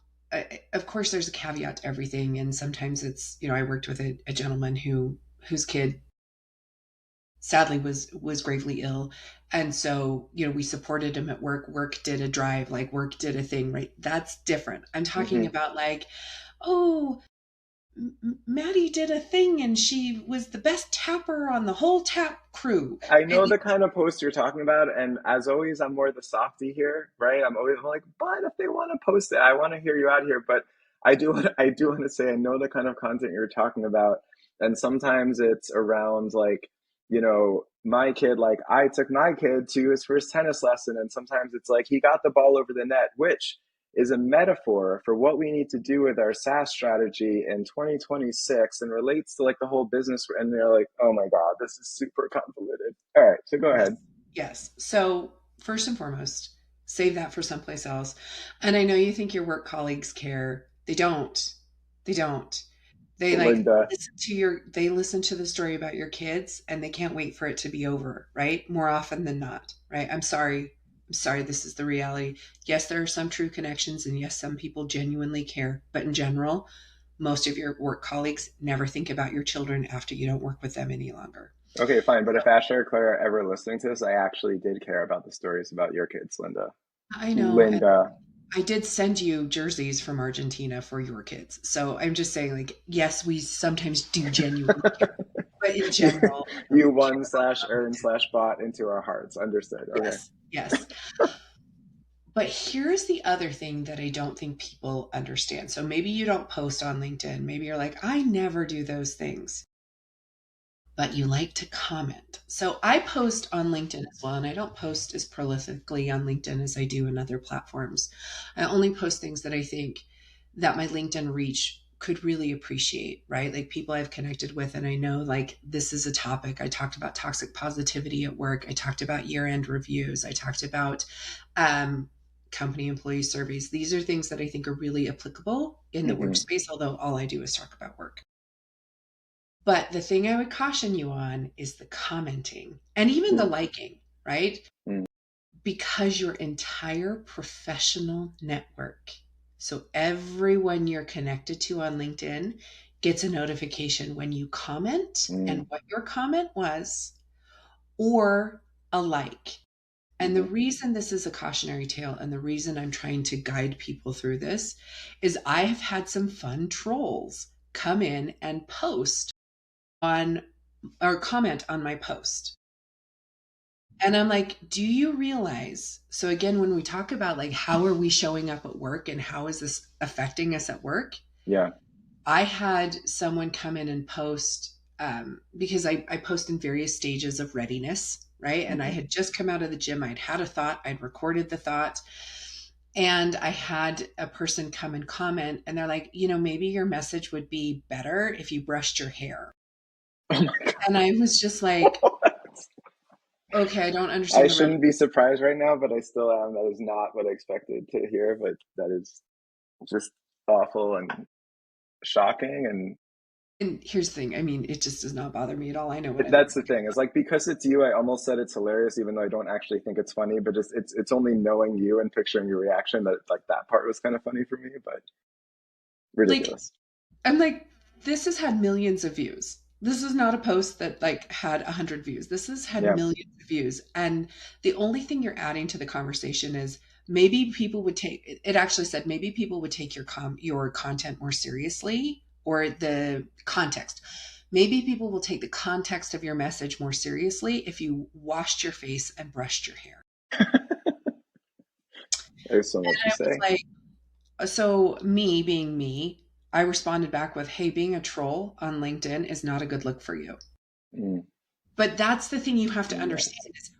of course, there's a caveat to everything. And sometimes it's, I worked with a gentleman whose kid sadly was gravely ill. And so, we supported him at work. Work did a drive, like work did a thing, right? That's different. I'm talking about like, oh, Maddie did a thing and she was the best tapper on the whole tap crew. I know the kind of post you're talking about, and as always, I'm more the softie here, right? I'm like, but if they want to post it, I want to hear you out here. But I do want to say I know the kind of content you're talking about, and sometimes it's around like, my kid, like I took my kid to his first tennis lesson, and sometimes it's like he got the ball over the net, which is a metaphor for what we need to do with our SaaS strategy in 2026 and relates to like the whole business. And they're like, oh my God, this is super convoluted. All right, so go ahead. Yes. So first and foremost, save that for someplace else. And I know you think your work colleagues care. They don't. They don't. They Lynda. they listen to the story about your kids and they can't wait for it to be over, right? More often than not, right? I'm sorry. This is the reality. Yes, there are some true connections, and yes, some people genuinely care. But in general, most of your work colleagues never think about your children after you don't work with them any longer. Okay, fine. But if Ashley or Claire are ever listening to this, I actually did care about the stories about your kids, Lynda. I know. Lynda. I did send you jerseys from Argentina for your kids. So I'm just saying, like, yes, we sometimes do genuinely care. But in general, you won/earn/bought into our hearts. Understood. Okay. Yes. But here's the other thing that I don't think people understand. So maybe you don't post on LinkedIn. Maybe you're like, I never do those things. But you like to comment. So I post on LinkedIn as well, and I don't post as prolifically on LinkedIn as I do in other platforms. I only post things that I think that my LinkedIn reach could really appreciate, right? Like people I've connected with, and I know like this is a topic. I talked about toxic positivity at work. I talked about year-end reviews. I talked about company employee surveys. These are things that I think are really applicable in the workspace, although all I do is talk about work. But the thing I would caution you on is the commenting and even the liking, right? Because your entire professional network, so everyone you're connected to on LinkedIn gets a notification when you comment and what your comment was, or a like. And the reason this is a cautionary tale and the reason I'm trying to guide people through this is I have had some fun trolls come in and post on or comment on my post. And I'm like, do you realize? So again, when we talk about like, how are we showing up at work and how is this affecting us at work? Yeah. I had someone come in and post because I post in various stages of readiness, right? And I had just come out of the gym. I'd had a thought. I'd recorded the thought. And I had a person come and comment and they're like, maybe your message would be better if you brushed your hair. Oh my God. And I was just like, okay, I don't understand. I shouldn't be surprised right now, but I still am. That is not what I expected to hear, but that is just awful and shocking. And here's the thing. I mean, it just does not bother me at all. I know what that's the thing. It's like, because it's you, I almost said it's hilarious, even though I don't actually think it's funny, but just it's only knowing you and picturing your reaction that like that part was kind of funny for me, but ridiculous. I'm like, this has had millions of views. This is not a post that like had 100 views. This has had Yeah. millions of views. And the only thing you're adding to the conversation is maybe people would take it actually said maybe people would take your content more seriously, or the context. Maybe people will take the context of your message more seriously if you washed your face and brushed your hair. There's so much to And I was say. like, so me being me, I responded back with, "Hey, being a troll on LinkedIn is not a good look for you." Mm, But that's the thing you have to yes. understand is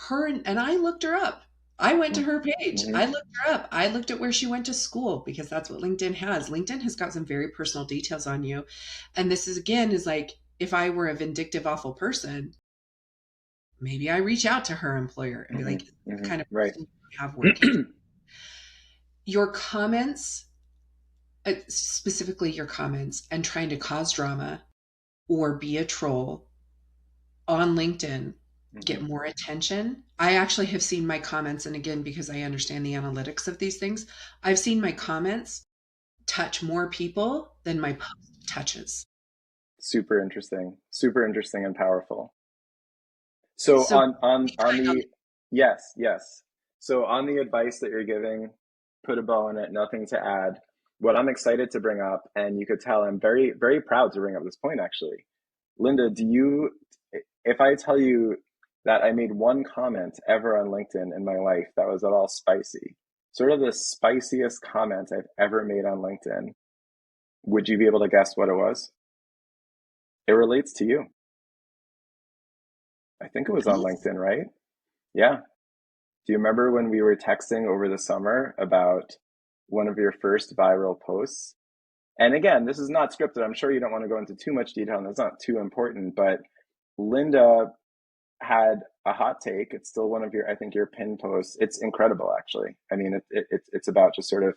her, and I looked her up. I went to Mm, her page. hmm. I looked her up. I looked at where she went to school because that's what LinkedIn has. LinkedIn has got some very personal details on you. And this is again is like if I were a vindictive, awful person, maybe I reach out to her employer and be Hmm. like, "Is this the Hmm. kind of Right. person you have working?" Your comments, specifically your comments, and trying to cause drama or be a troll on LinkedIn get Hmm. more attention. I actually have seen my comments, and again, because I understand the analytics of these things, I've seen my comments touch more people than my post touches. Super interesting. Super interesting and powerful. So So on be on kind on. the yes, yes. So on the advice that you're giving, put a bow on it, nothing to add. What I'm excited to bring up, and you could tell I'm very, very proud to bring up this point actually. Lynda, if I tell you that I made one comment ever on LinkedIn in my life that was at all spicy, sort of the spiciest comment I've ever made on LinkedIn, would you be able to guess what it was? It relates to you. I think it was on Really? LinkedIn, right? Yeah. Do you remember when we were texting over the summer about one of your first viral posts? And again, this is not scripted. I'm sure you don't want to go into too much detail, and that's not too important, but Lynda had a hot take. It's still one of your, I think, your pin posts. It's incredible, actually. I mean, it's about just sort of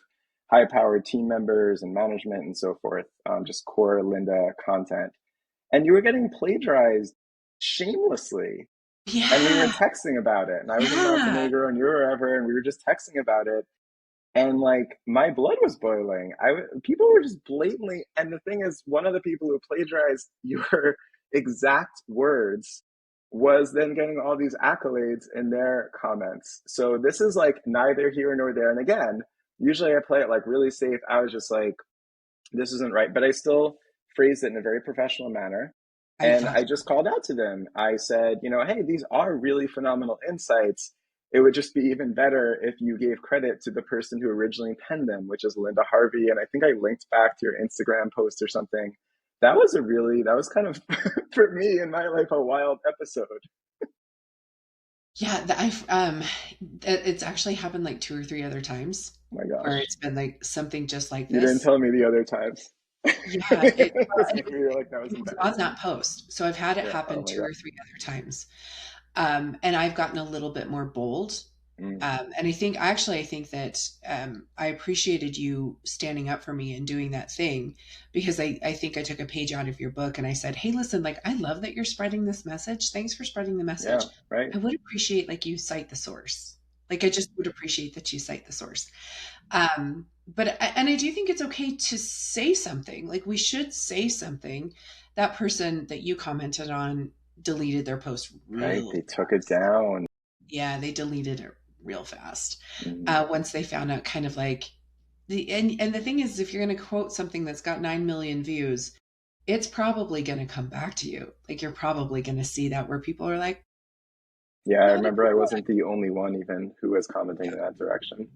high-powered team members and management and so forth, just core Lynda content. And you were getting plagiarized shamelessly, and we were Yeah. texting about it. And I was in Yeah. Montenegro and you were wherever, and we were just texting about it. And like my blood was boiling. People were just blatantly. And the thing is, one of the people who plagiarized your exact words was then getting all these accolades in their comments. So this is like neither here nor there. And again, usually I play it like really safe. I was just like, this isn't right. But I still phrased it in a very professional manner. I And felt I just called out to them. I said, hey, these are really phenomenal insights. It would just be even better if you gave credit to the person who originally penned them, which is Linda Harvey. And I think I linked back to your Instagram post or something. That was kind of, for me in my life, a wild episode. yeah, it's actually happened like two or three other times Oh my where gosh. it's been like something just like You didn't this. tell me the other times. Yeah, well, Because and maybe you're like, that was it was on embarrassing. that post. So I've had it Yeah. Oh happen my two God. or three other times. And I've gotten a little bit more bold. Mm, And I think that I appreciated you standing up for me and doing that thing because I think I took a page out of your book and I said, "Hey, listen, like I love that you're spreading this message. Thanks for spreading the yeah. message. Right. I would appreciate like you cite the source. Like I just would appreciate that you cite the source." And I do think it's okay to say something. Like we should say something. That person that you commented on deleted their post Right. real They took it fast. down. Yeah, they deleted it real fast. Mm, Once they found out kind of like and the thing is if you're going to quote something that's got 9 million views, it's probably going to come back to you. Like you're probably going to see that where people are like, yeah, I not a remember I good. wasn't the only one even who was Yeah, commenting in that direction.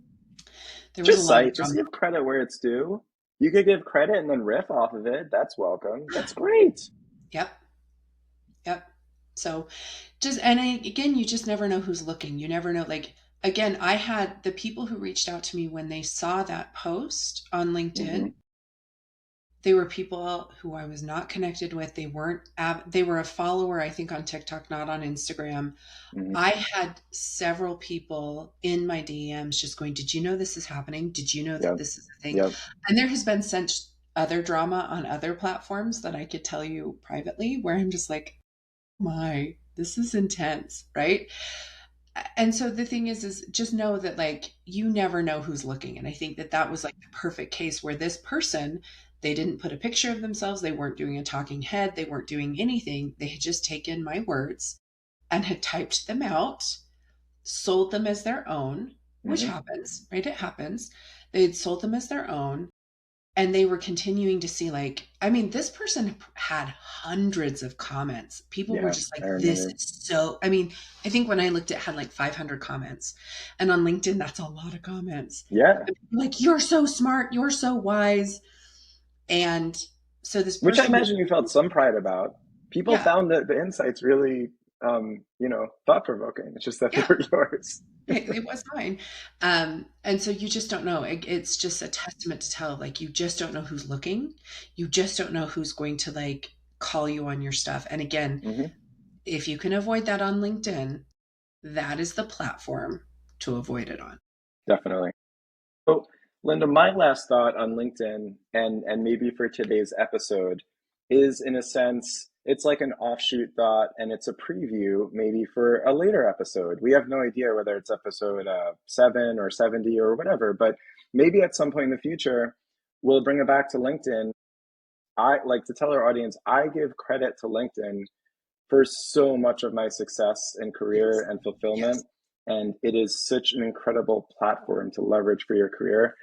there was a lot of Just drama. give credit where it's due. You could give credit and then riff off of it. That's welcome. That's great. Yep. Yep. So just, and again, you just never know who's looking. You never know. Like, again, I had the people who reached out to me when they saw that post on Hmm. LinkedIn. They were people who I was not connected with. They weren't, they were a follower, I think, on TikTok, not on Instagram. Hmm. I had several people in my DMs just going, "Did you know this is happening? Did you know that Yep. this is a thing?" Yep. And there has been such other drama on other platforms that I could tell you privately where I'm just like, my, this is intense, right? And so the thing is just know that like you never know who's looking. And I think that that was like the perfect case where this person They didn't put a picture of themselves. They weren't doing a talking head. They weren't doing anything. They had just taken my words and had typed them out, sold them as their own, which happens, right? It happens. They had sold them as their own. And they were continuing to see, like, I mean, this person had hundreds of comments. People were Yeah, just I like, this remember. is so, I mean, I think when I looked, it had like 500 comments. And on LinkedIn, that's a lot of comments. Yeah, Like, you're so smart. You're so wise. And so this which I person, imagine you felt some pride about. People yeah, found the insights really, thought provoking. It's just that they yeah, were yours. it was mine. And so you just don't know. It's just a testament to tell, like, you just don't know who's looking. You just don't know who's going to like call you on your stuff. And again, Hmm. if you can avoid that on LinkedIn, that is the platform to avoid it on. Definitely. So, Lynda, my last thought on LinkedIn and maybe for today's episode is, in a sense, it's like an offshoot thought, and it's a preview maybe for a later episode. We have no idea whether it's episode 7 or 70 or whatever, but maybe at some point in the future, we'll bring it back to LinkedIn. I like to tell our audience, I give credit to LinkedIn for so much of my success and career Yes. and Yes. fulfillment. And it is such an incredible platform to leverage for your career.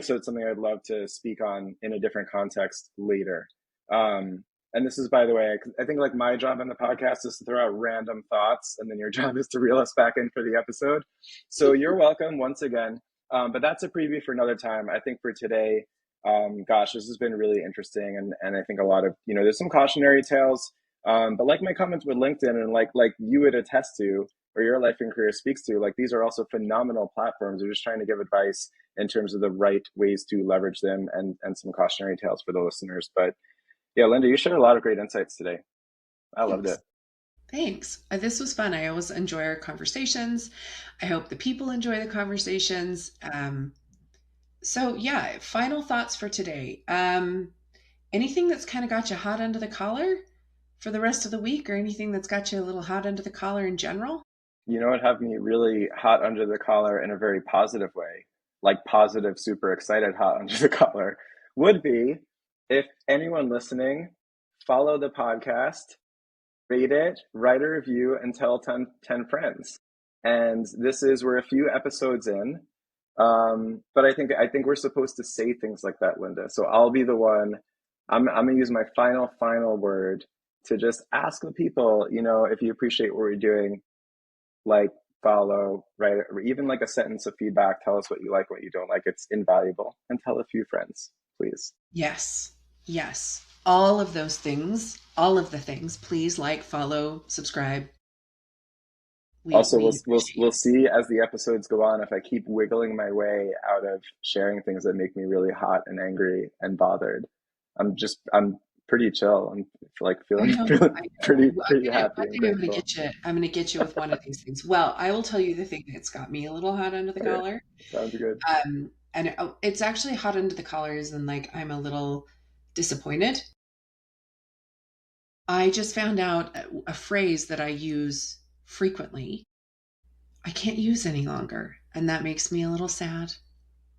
So it's something I'd love to speak on in a different context later. And this is, by the way, I think like my job in the podcast is to throw out random thoughts, and then your job is to reel us back in for the episode. So you're welcome once again. But that's a preview for another time. I think for today, gosh, this has been really interesting, and I think a lot of there's some cautionary tales, but like my comments with LinkedIn, and like you would attest to, or your life and career speaks to, like these are also phenomenal platforms. We're just trying to give advice in terms of the right ways to leverage them, and some cautionary tales for the listeners. But yeah, Lynda, you shared a lot of great insights today. I loved it. Thanks. Thanks. This was fun. I always enjoy our conversations. I hope the people enjoy the conversations. So yeah, final thoughts for today. Anything that's kind of got you hot under the collar for the rest of the week, or anything that's got you a little hot under the collar in general? You know what have me really hot under the collar in a very positive way, like positive, super excited hot under the collar, would be if anyone listening, follow the podcast, rate it, write a review, and tell 10 friends. And we're a few episodes in. But I think we're supposed to say things like that, Lynda. So I'll be the one. I'm gonna use my final word to just ask the people, if you appreciate what we're doing, like, follow, right? Or even like a sentence of feedback. Tell us what you like, what you don't like. It's invaluable. And tell a few friends, please. Yes. Yes. All of those things, all of the things, please like, follow, subscribe. Also, We we'll appreciate see as the episodes go on if I keep wiggling my way out of sharing things that make me really hot and angry and bothered. I'm pretty chill. I'm like it. I feeling know. feeling I know. pretty happy One and day I'm gonna grateful. get you. I'm gonna get you with one of these things. Well, I will tell you the thing that's got me a little hot under the Okay, collar. sounds good. And it's actually hot under the collars, and like I'm a little disappointed. I just found out a phrase that I use frequently. I can't use any longer, and that makes me a little sad.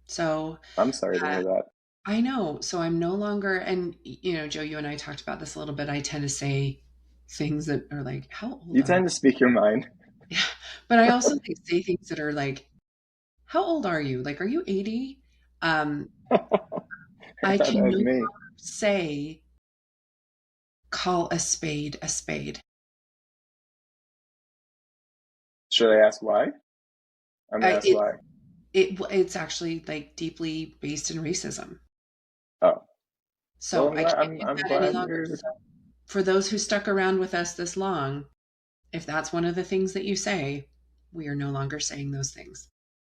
So I'm sorry to uh, hear that. I know. So I'm no longer, and Joe, you and I talked about this a little bit. I tend to say things that are like, "How old You are you?" tend to speak your mind. Yeah, but I also like say things that are like, "How old are you?" Like, "Are you 80?" I I thought that can no was me. longer say, "Call a spade a spade." Should I ask why? I'm gonna I, ask it why. it's actually like deeply based in racism. Oh, well, So I can't use I'm that any glad longer. you're. So for those who stuck around with us this long, if that's one of the things that you say, we are no longer saying those things.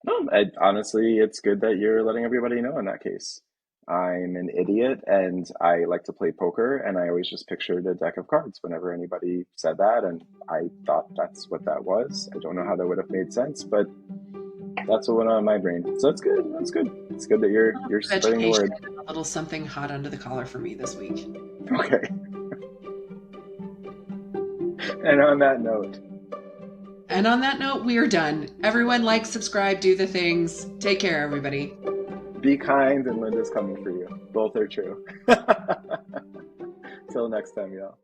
No, honestly, it's good that you're letting everybody know in that case. I'm an idiot and I like to play poker, and I always just pictured a deck of cards whenever anybody said that, and I thought that's what that was. I don't know how that would have made sense, but that's what went on in my brain. So that's good. That's good. It's good that A little you're bit of spreading the education word. and a little something hot under the collar for me this week. Okay. And on that note, And on that note, we are done. Everyone like, subscribe, do the things. Take care, everybody. Be kind and Lynda's coming for you. Both are true. Till next time, y'all.